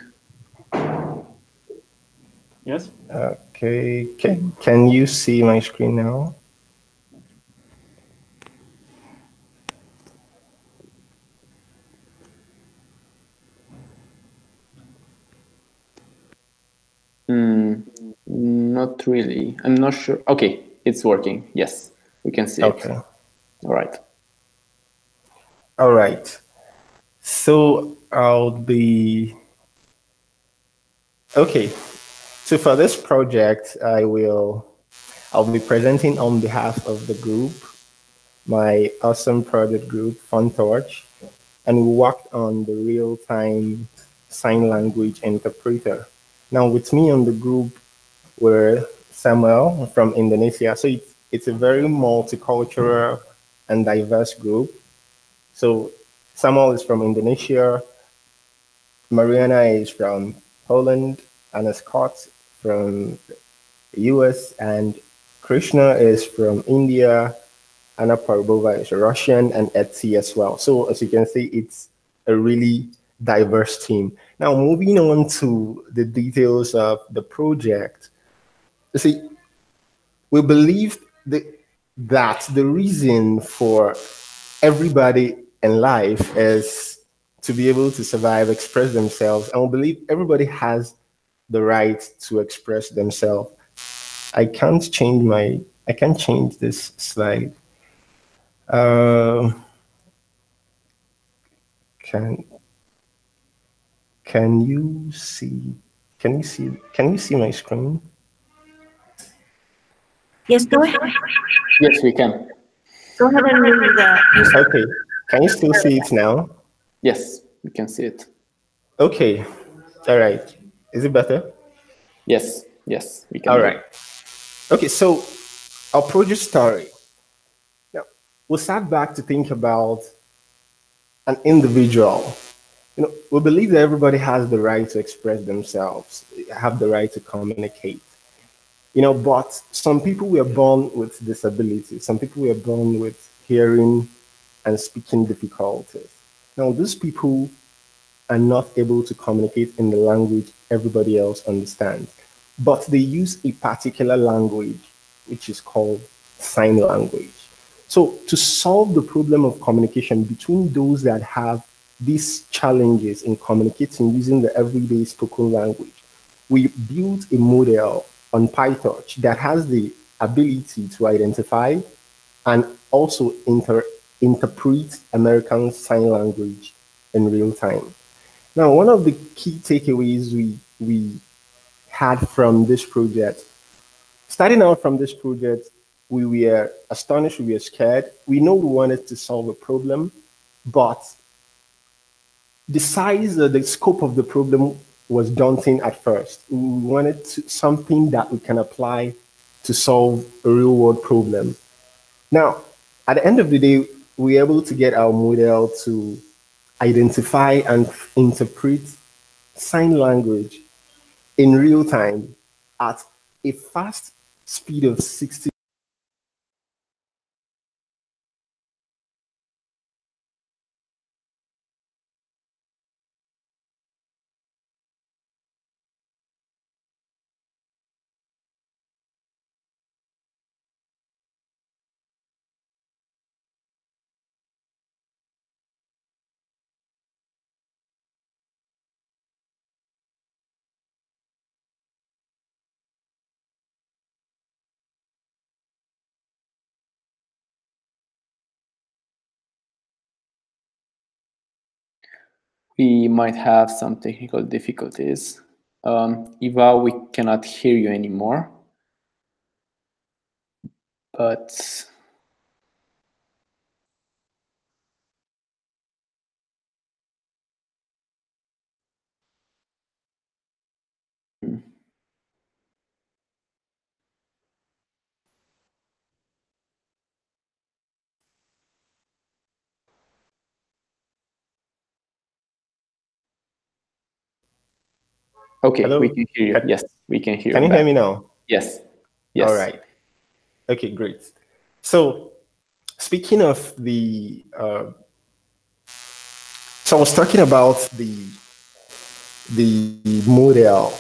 Yes. Okay. Can you see my screen now? Not really. I'm not sure. Okay, it's working. Yes, we can see it. All right. All right. So I'll be okay. So for this project, I'll be presenting on behalf of the group, my awesome project group, PyTorch, and we worked on the real-time sign language interpreter. Now with me on the group were Samuel from Indonesia. So it's a very multicultural and diverse group. So Samuel is from Indonesia, Mariana is from Poland, Anna Scott from the US, and Krishna is from India, Anna Parbova is Russian, and Etsy as well. So as you can see, it's a really diverse team. Now moving on to the details of the project. You see, we believe that the reason for everybody in life is to be able to survive, express themselves, and we believe everybody has the right to express themselves. I can't change this slide. Can you see my screen? Yes, go ahead. Yes, we can. Go ahead and move that. Okay, can you still see it now? Yes, we can see it. Okay, all right. Is it better? Yes, we can. All right. Okay, so our project story. Now, we sat back to think about an individual. We believe that everybody has the right to express themselves, have the right to communicate. But some people were born with disabilities. Some people were born with hearing and speaking difficulties. Now, these people are not able to communicate in the language everybody else understands, but they use a particular language, which is called sign language. So to solve the problem of communication between those that have these challenges in communicating using the everyday spoken language, we built a model on PyTorch that has the ability to identify and also interpret American Sign Language in real time. Now, one of the key takeaways we had from this project, starting out from this project, we were astonished, we were scared. We know we wanted to solve a problem, but the size or the scope of the problem was daunting at first. We wanted something that we can apply to solve a real world problem. Now, at the end of the day, we were able to get our model to identify and interpret sign language in real time at a fast speed of 60. We might have some technical difficulties. Eva, we cannot hear you anymore. But okay, Hello? we can hear you. Yes, we can hear Can you back. hear me now? Yes. Yes. All right. Okay, great. So speaking of the, so I was talking about the model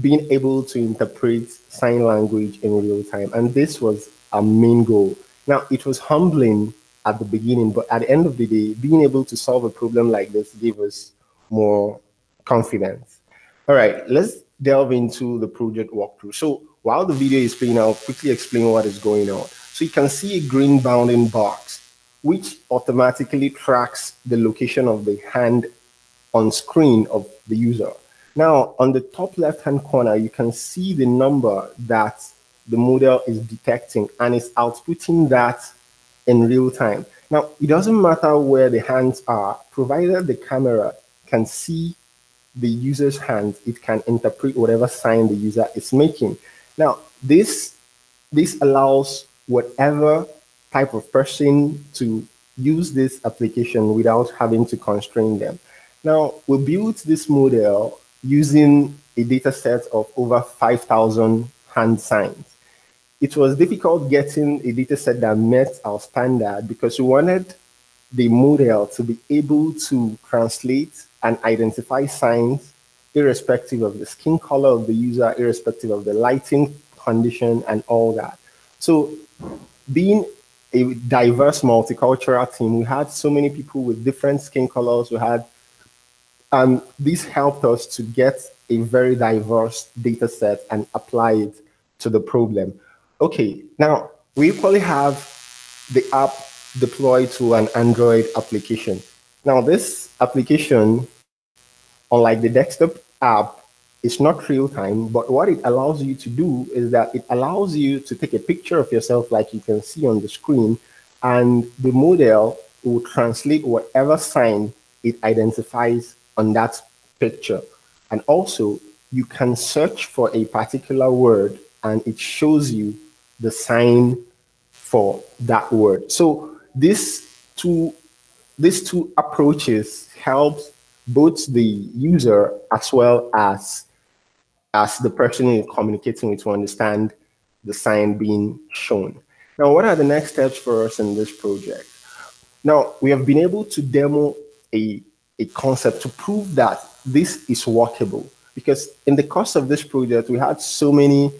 being able to interpret sign language in real time, and this was our main goal. Now, it was humbling at the beginning, but at the end of the day, being able to solve a problem like this gave us more confidence. All right, let's delve into the project walkthrough. So while the video is playing, I'll quickly explain what is going on. So you can see a green bounding box, which automatically tracks the location of the hand on screen of the user. Now, on the top left-hand corner, you can see the number that the model is detecting, and it's outputting that in real time. Now, it doesn't matter where the hands are, provided the camera can see the user's hands, it can interpret whatever sign the user is making. Now, this allows whatever type of person to use this application without having to constrain them. Now, we built this model using a data set of over 5,000 hand signs. It was difficult getting a data set that met our standard because we wanted the model to be able to translate and identify signs irrespective of the skin color of the user, irrespective of the lighting condition and all that. So being a diverse multicultural team, we had so many people with different skin colors. We had, this helped us to get a very diverse data set and apply it to the problem. Okay, now we equally have the app deployed to an Android application. Now this application, unlike the desktop app, it's not real time, but what it allows you to do is that it allows you to take a picture of yourself like you can see on the screen, and the model will translate whatever sign it identifies on that picture. And also, you can search for a particular word and it shows you the sign for that word. So these two approaches helps both the user as well as the person you're communicating with to understand the sign being shown. Now, what are the next steps for us in this project? Now, we have been able to demo a concept to prove that this is workable, because in the course of this project, we had so many,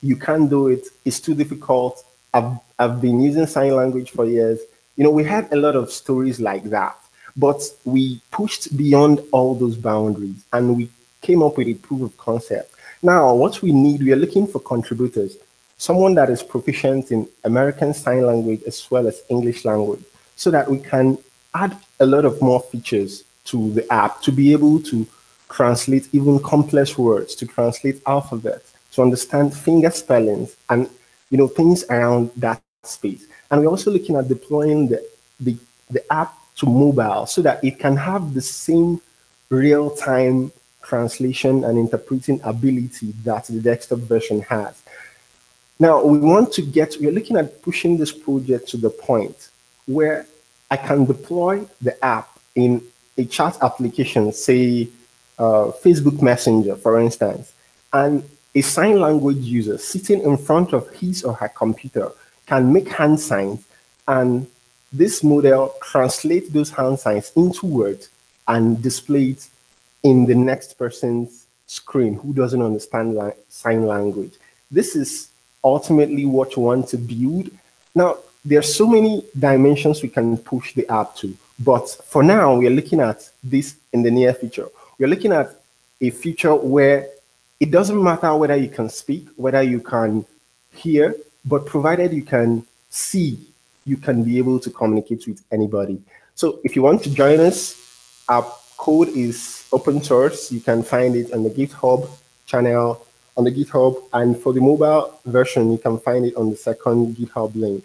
you can't do it, it's too difficult, I've been using sign language for years. You know, we had a lot of stories like that, but we pushed beyond all those boundaries and we came up with a proof of concept. Now, what we need, we are looking for contributors, someone that is proficient in American Sign Language as well as English language, so that we can add a lot of more features to the app to be able to translate even complex words, to translate alphabets, to understand finger spellings and, you know, things around that space. And we're also looking at deploying the app to mobile so that it can have the same real-time translation and interpreting ability that the desktop version has. Now, we're looking at pushing this project to the point where I can deploy the app in a chat application, say Facebook Messenger, for instance, and a sign language user sitting in front of his or her computer can make hand signs, and this model translates those hand signs into words and display it in the next person's screen who doesn't understand sign language. This is ultimately what you want to build. Now, there are so many dimensions we can push the app to, but for now, we are looking at this in the near future. We're looking at a future where it doesn't matter whether you can speak, whether you can hear, but provided you can see, you can be able to communicate with anybody. So if you want to join us, our code is open source. You can find it on the GitHub channel on the GitHub, and for the mobile version, you can find it on the second GitHub link.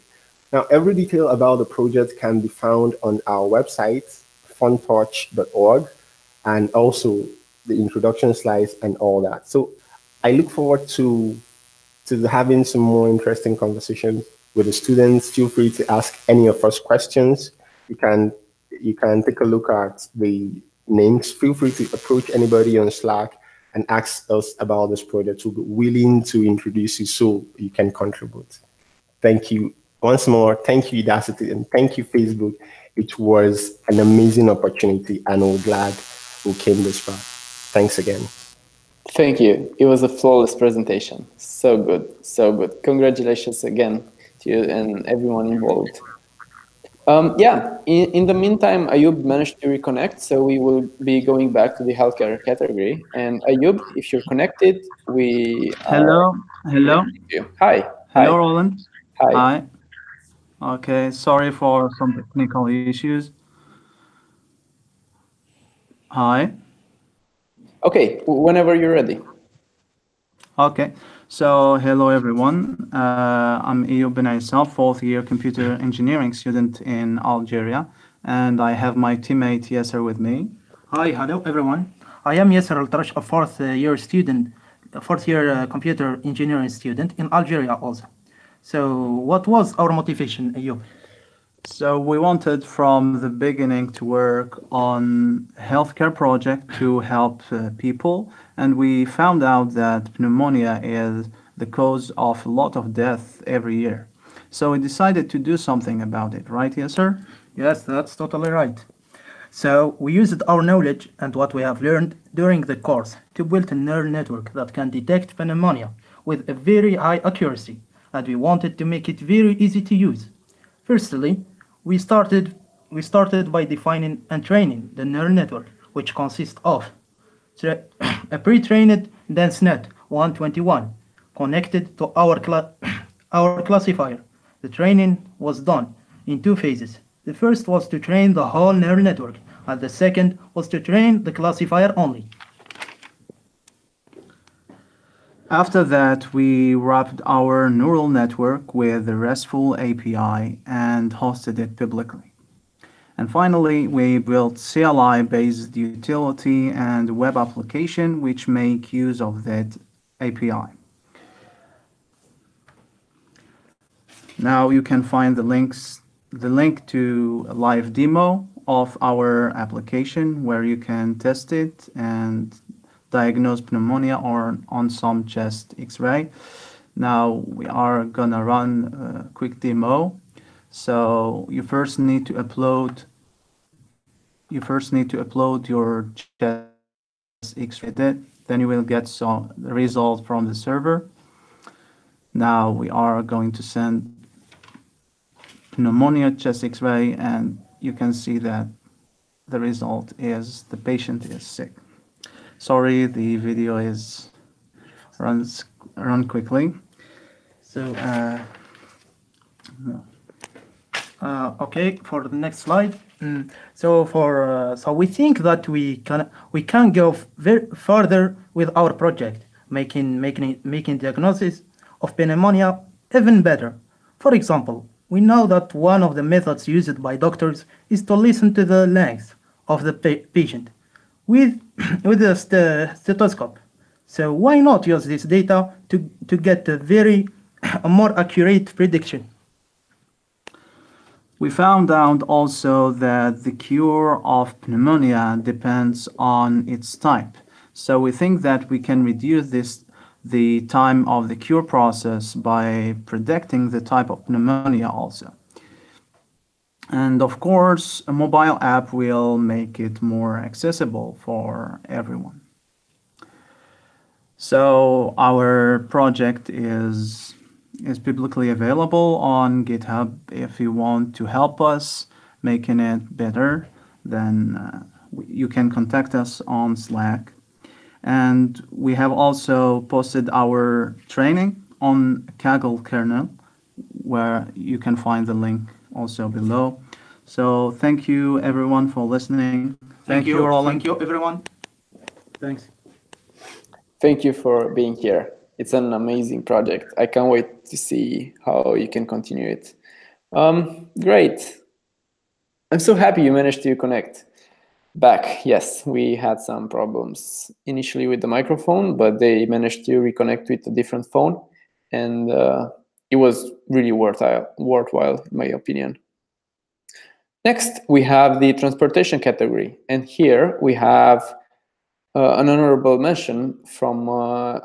Now, every detail about the project can be found on our website, funtorch.org, and also the introduction slides and all that. So I look forward to having some more interesting conversations with the students. Feel free to ask any of us questions. You can take a look at the names. Feel free to approach anybody on Slack and ask us about this project. We'll be willing to introduce you so you can contribute. Thank you once more. Thank you, Udacity, and thank you, Facebook. It was an amazing opportunity, and we're glad we came this far. Thanks again. Thank you. It was a flawless presentation. So good, so good. Congratulations again to you and everyone involved. Yeah, in the meantime, Ayub managed to reconnect, so we will be going back to the healthcare category. And Ayub, if you're connected, we Hello. Hi. Hello, Roland. Hi. Okay, sorry for some technical issues. Hi. Okay, whenever you're ready. Okay, so hello everyone. I'm Ayub Ben Aissal, fourth year computer engineering student in Algeria, and I have my teammate Yasser with me. Hi, hello everyone. I am Yasser Al-Tarash, a fourth year computer engineering student in Algeria also. So what was our motivation, Ayub? So we wanted from the beginning to work on healthcare project to help people, and we found out that pneumonia is the cause of a lot of death every year. So we decided to do something about it, right, Yasser? Yes, that's totally right. So we used our knowledge and what we have learned during the course to build a neural network that can detect pneumonia with a very high accuracy, and we wanted to make it very easy to use. Firstly, we started by defining and training the neural network, which consists of a pre-trained DenseNet 121 connected to our classifier. The training was done in two phases. The first was to train the whole neural network, and the second was to train the classifier only. After that, we wrapped our neural network with the RESTful API and hosted it publicly. And finally, we built CLI-based utility and web application which make use of that API. Now you can find the link to a live demo of our application where you can test it and diagnose pneumonia or on some chest X-ray. Now we are gonna run a quick demo. So you first need to upload your chest X-ray. Then you will get some result from the server. Now we are going to send pneumonia chest X-ray, and you can see that the result is the patient is sick. Sorry, the video run quickly. So okay, for the next slide. So we think that we can go very further with our project, making diagnosis of pneumonia even better. For example, we know that one of the methods used by doctors is to listen to the lungs of the patient with a stethoscope. So why not use this data to get a more accurate prediction? We found out also that the cure of pneumonia depends on its type. So we think that we can reduce the time of the cure process by predicting the type of pneumonia also. And of course, a mobile app will make it more accessible for everyone. So our project is publicly available on GitHub. If you want to help us making it better, then you can contact us on Slack. And we have also posted our training on Kaggle kernel, where you can find the link also below. So thank you everyone for listening. Thank you, Roland. Thank you everyone. Thanks. Thank you for being here. it's an amazing project. I can't wait to see how you can continue it. Great. I'm so happy you managed to connect back. Yes, we had some problems initially with the microphone, but they managed to reconnect with a different phone, and it was really worthwhile, in my opinion. Next, we have the transportation category, and here we have an honorable mention from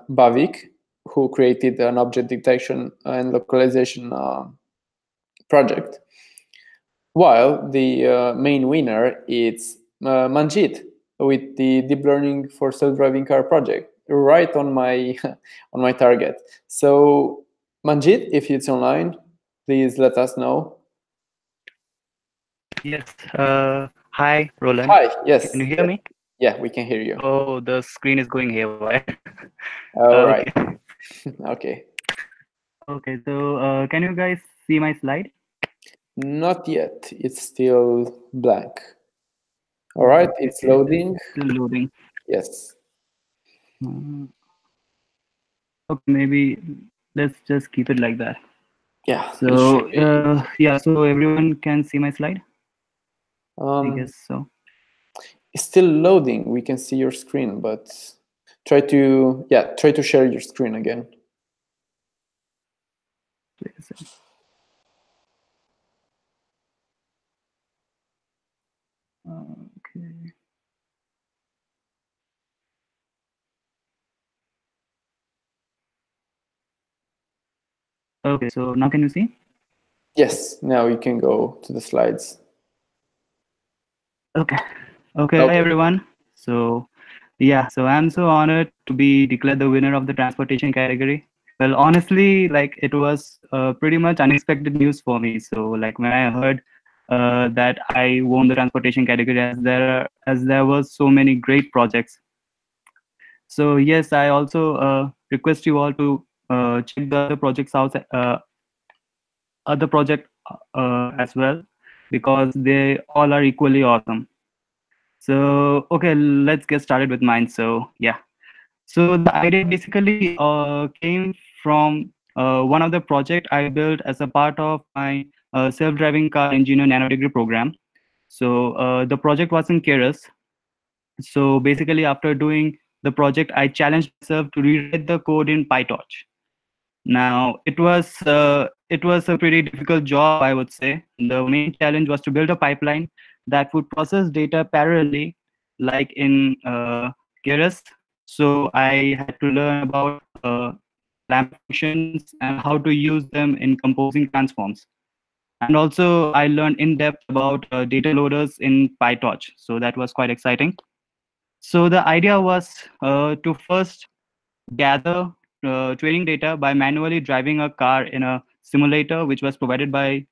Bavik, who created an object detection and localization project. While the main winner is Manjit with the deep learning for self-driving car project, right on my on my target. So Manjit, if it's online, please let us know. Yes. Hi, Roland. Hi. Yes. Can you hear me? Yeah, we can hear you. Oh, the screen is going haywire. All right. Okay. Okay. Okay. So, can you guys see my slide? Not yet. It's still blank. All right. Okay, It's loading. it's still loading. Yes. Okay, maybe let's just keep it like that. Yeah. So, yeah. So everyone can see my slide. I guess so. It's still loading. We can see your screen, but try to share your screen again. Okay. Okay, so now can you see? Yes, now you can go to the slides. Okay. Okay, hi everyone. So, yeah, so I'm so honored to be declared the winner of the transportation category. Well, honestly, like it was pretty much unexpected news for me. So, like when I heard that I won the transportation category, as there was so many great projects. So yes, I also request you all to check the other projects out, other project as well, because they all are equally awesome. So okay, let's get started with mine. So yeah, so the idea basically came from one of the project I built as a part of my self-driving car engineer nanodegree program. So the project was in Keras. So basically, after doing the project, I challenged myself to rewrite the code in PyTorch. Now it was a pretty difficult job, I would say. The main challenge was to build a pipeline that would process data parallelly, like in Keras. So I had to learn about Lambda functions and how to use them in composing transforms. And also I learned in depth about data loaders in PyTorch. So that was quite exciting. So the idea was to first gather training data by manually driving a car in a simulator, which was provided by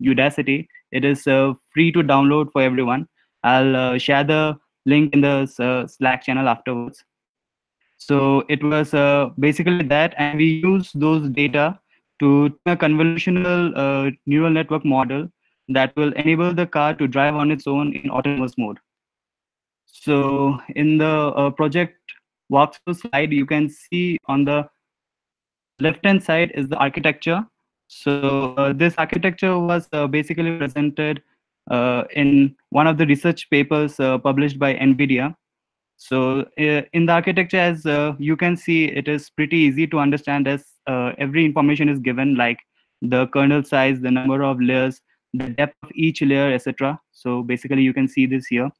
Udacity. It is free to download for everyone. I'll share the link in the Slack channel afterwards. So it was basically that, and we use those data to train a convolutional neural network model that will enable the car to drive on its own in autonomous mode. So in the project walkthrough slide, you can see on the left-hand side is the architecture. So this architecture was basically presented in one of the research papers published by NVIDIA. So in the architecture, as you can see, it is pretty easy to understand as every information is given, like the kernel size, the number of layers, the depth of each layer, etc. So basically, you can see this here.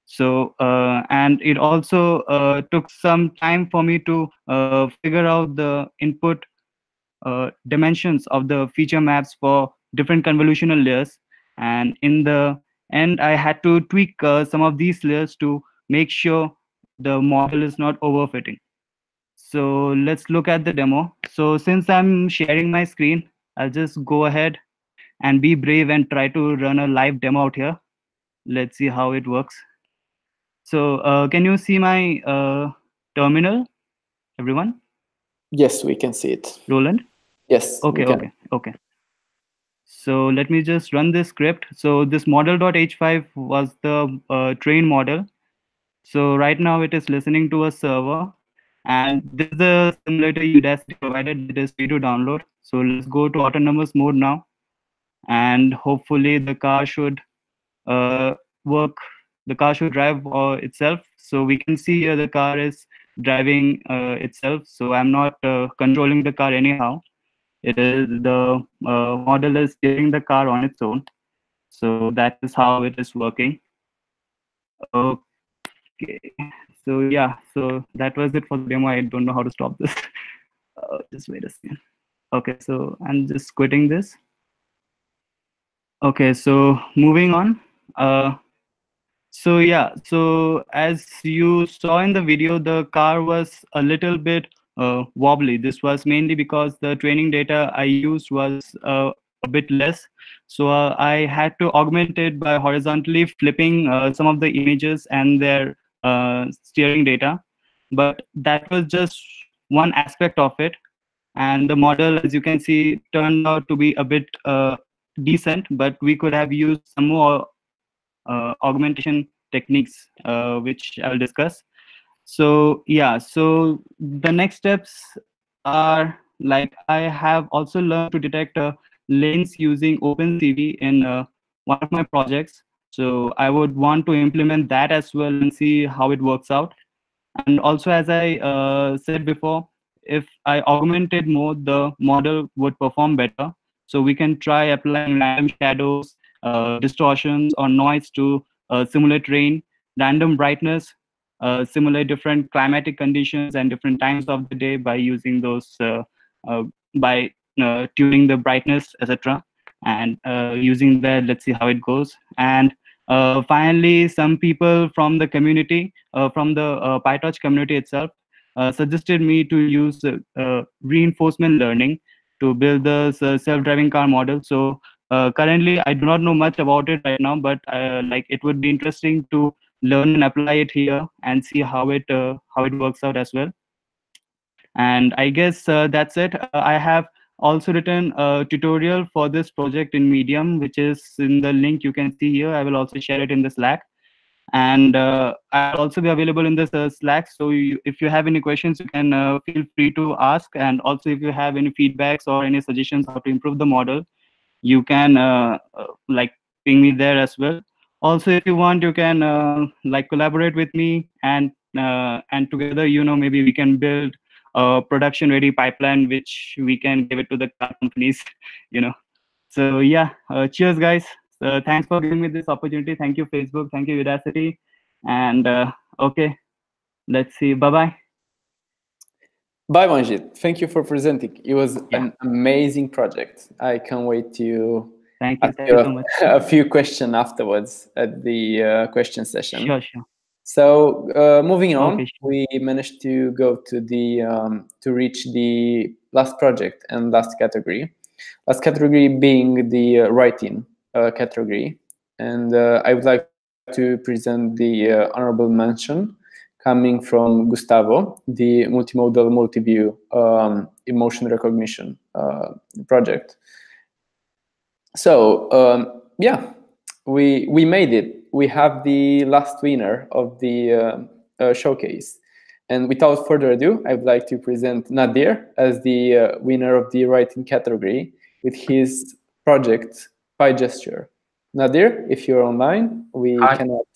So and it also took some time for me to figure out the input dimensions of the feature maps for different convolutional layers, and in the end I had to tweak some of these layers to make sure the model is not overfitting. So let's look at the demo. So since I'm sharing my screen, I'll just go ahead and be brave and try to run a live demo out here. Let's see how it works. So can you see my terminal, everyone? Yes, we can see it. Roland? Yes. Okay. So let me just run this script. So this model.h5 was the train model. So right now it is listening to a server, And this is the simulator Udacity provided. It is free to download. So let's go to autonomous mode now, and hopefully the car should work. The car should drive itself. So we can see here the car is driving itself. So I'm not controlling the car anyhow. It is the model is steering the car on its own. So that is how it is working. Okay. So yeah, so that was it for the demo. I don't know how to stop this. Just wait a second. Okay, so I'm just quitting this. Okay, so moving on. So yeah, so as you saw in the video, the car was a little bit wobbly. This was mainly because the training data I used was a bit less. So I had to augment it by horizontally flipping some of the images and their steering data. But that was just one aspect of it. And the model, as you can see, turned out to be a bit decent, but we could have used some more augmentation techniques, which I'll discuss. So yeah, so the next steps are like I have also learned to detect lanes using OpenCV in one of my projects. So I would want to implement that as well and see how it works out. And also, as I said before, if I augmented more, the model would perform better. So we can try applying random shadows, distortions, or noise to simulate rain, random brightness, simulate different climatic conditions and different times of the day by using those, by tuning the brightness, etc. And using that, let's see how it goes. And finally, some people from the community, from the PyTorch community itself, suggested me to use reinforcement learning to build the self-driving car model. So currently, I do not know much about it right now, but like it would be interesting to learn and apply it here and see how it works out as well. And I guess that's it. I have also written a tutorial for this project in Medium, which is in the link you can see here. I will also share it in the Slack. And I'll also be available in this Slack. So if you have any questions, you can feel free to ask. And also if you have any feedbacks or any suggestions how to improve the model, you can like ping me there as well. Also, if you want, you can like collaborate with me, and together, maybe we can build a production ready pipeline which we can give it to the car companies. So yeah, cheers guys. Thanks for giving me this opportunity. Thank you Facebook, thank you Udacity. And okay, let's see. Bye Bye, Manjit. Thank you for presenting. It was an amazing project. I can't wait to thank you so much. A few questions afterwards at the question session. Sure. So moving on, okay, sure. We managed to go to the to reach the last project and last category. Last category being the writing category, and I would like to present the honorable mention coming from Gustavo, the multimodal multi-view emotion recognition project. So yeah, we made it. We have the last winner of the showcase. And without further ado, I would like to present Nadir as the winner of the writing category with his project PyGesture. Nadir, if you're online, we cannot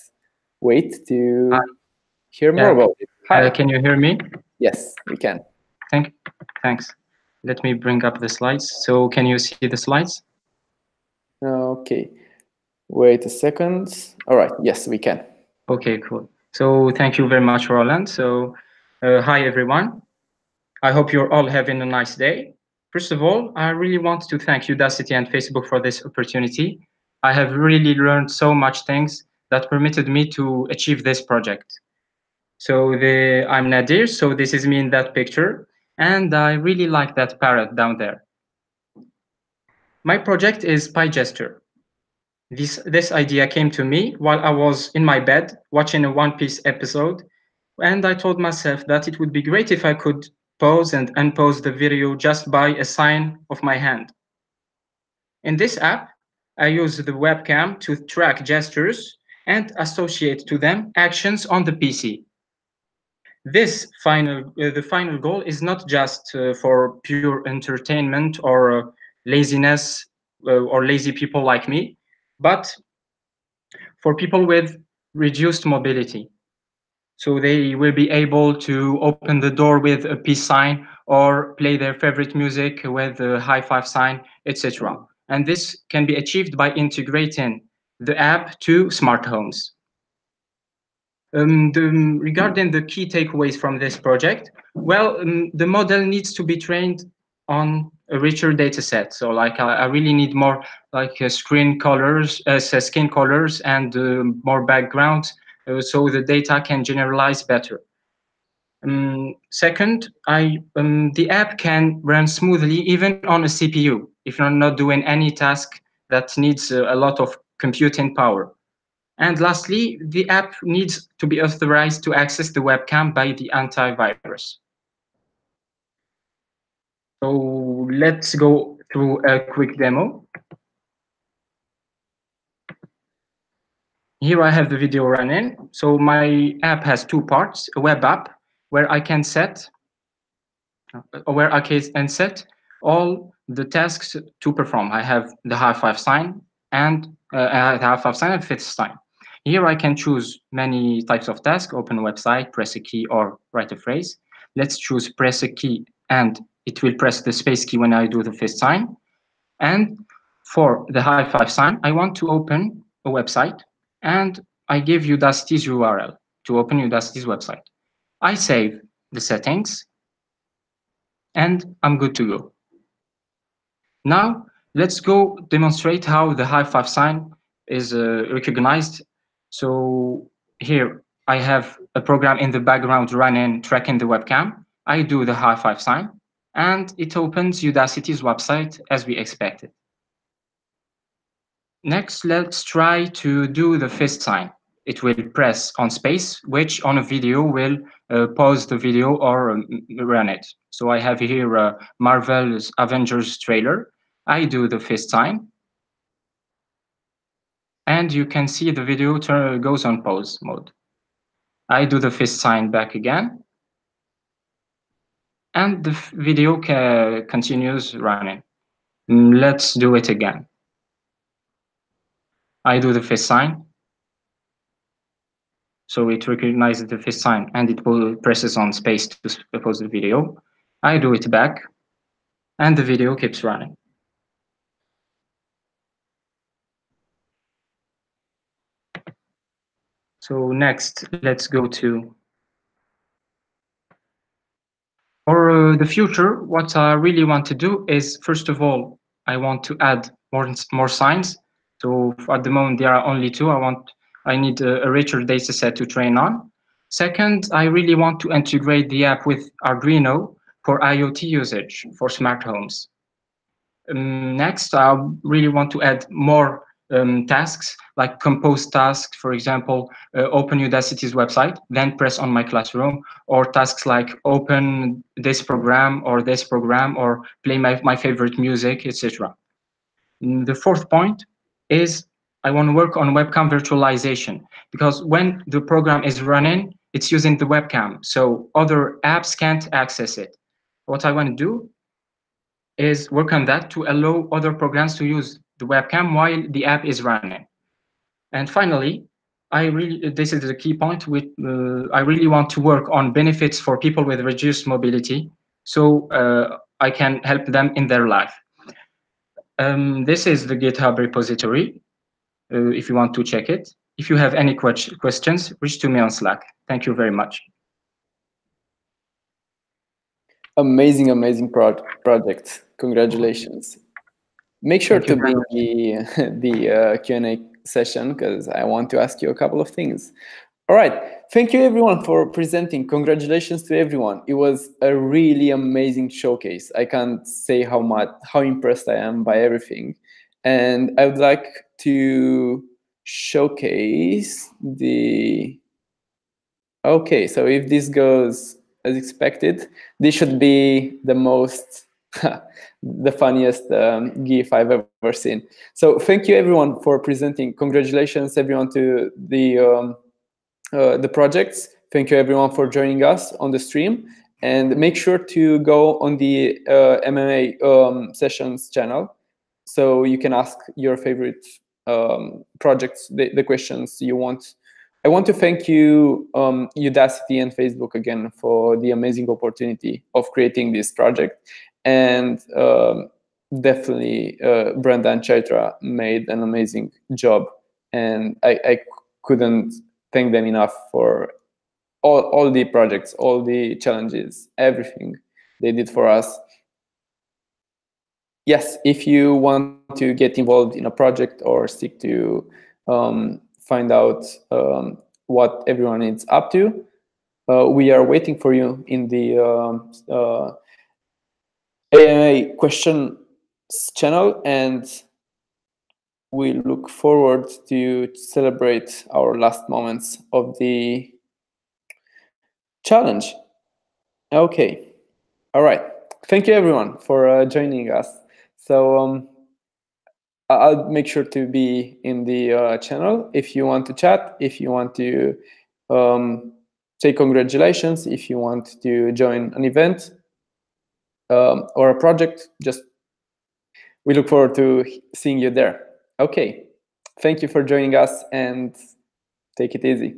wait to hear more about it. Hi. Can you hear me? Yes, we can. Thanks. Let me bring up the slides. So can you see the slides? Okay. Wait a second. All right. Yes, we can. Okay, cool. So thank you very much, Roland. So hi, everyone. I hope you're all having a nice day. First of all, I really want to thank Udacity and Facebook for this opportunity. I have really learned so much things that permitted me to achieve this project. So I'm Nadir, so this is me in that picture, and I really like that parrot down there. My project is PyGesture. This idea came to me while I was in my bed watching a One Piece episode, and I told myself that it would be great if I could pause and unpause the video just by a sign of my hand. In this app, I use the webcam to track gestures and associate to them actions on the PC. This the final goal is not just for pure entertainment or laziness or lazy people like me, but for people with reduced mobility. So they will be able to open the door with a peace sign or play their favorite music with a high five sign, etc. And this can be achieved by integrating the app to smart homes. Regarding the key takeaways from this project, well, the model needs to be trained on a richer data set. So like I really need more like skin colors and more background so the data can generalize better. Second, the app can run smoothly even on a CPU if you're not doing any task that needs a lot of computing power. And lastly, the app needs to be authorized to access the webcam by the antivirus. So let's go through a quick demo. Here I have the video running. So my app has two parts, a web app where I can set all the tasks to perform. I have the high five sign and fifth sign. Here I can choose many types of tasks, open a website, press a key, or write a phrase. Let's choose press a key, and it will press the space key when I do the fifth sign. And for the high five sign, I want to open a website, and I give Udacity's URL to open Udacity's website. I save the settings, and I'm good to go. Now, let's go demonstrate how the high five sign is recognized. So here I have a program in the background running, tracking the webcam. I do the high five sign, and it opens Udacity's website as we expected. Next, let's try to do the fist sign. It will press on space, which on a video will pause the video or run it. So I have here Marvel's Avengers trailer. I do the fist sign, and you can see the video goes on pause mode. I do the fist sign back again, and the video continues running. Let's do it again. I do the fist sign. So it recognizes the fist sign and it presses on space to pause the video. I do it back, and the video keeps running. So next, let's go to for the future. What I really want to do is, first of all, I want to add more signs. So at the moment there are only two. I need a richer data set to train on. Second, I really want to integrate the app with Arduino for IoT usage for smart homes. Next, I really want to add more tasks, like compose tasks, for example, open Udacity's website, then press on my classroom, or tasks like open this program, or play my favorite music, etc. The fourth point is I want to work on webcam virtualization, because when the program is running, it's using the webcam, so other apps can't access it. What I want to do is work on that to allow other programs to use the webcam while the app is running. And finally, this is the key point, I really want to work on benefits for people with reduced mobility, so I can help them in their life. This is the GitHub repository, if you want to check it. If you have any questions, reach to me on Slack. Thank you very much. Amazing project. Congratulations. Make sure to be in the Q&A session, because I want to ask you a couple of things. All right. Thank you, everyone, for presenting. Congratulations to everyone. It was a really amazing showcase. I can't say how impressed I am by everything. And I would like to showcase the... Okay, so if this goes as expected, this should be the most, the funniest GIF I've ever seen. So thank you, everyone, for presenting. Congratulations, everyone, to the projects. thank you everyone for joining us on the stream, and make sure to go on the MMA sessions channel so you can ask your favorite projects, the questions you want. I want to thank you, Udacity and Facebook again for the amazing opportunity of creating this project. And definitely Brenda and Chaitra made an amazing job. And I couldn't thank them enough for all the projects, all the challenges, everything they did for us. Yes, if you want to get involved in a project or seek to find out what everyone is up to, we are waiting for you in the AMA questions channel, and we look forward to celebrate our last moments of the challenge. Okay, all right. Thank you everyone for joining us. So I'll make sure to be in the channel if you want to chat, if you want to say congratulations, if you want to join an event or a project. Just we look forward to seeing you there. Okay, thank you for joining us, and take it easy.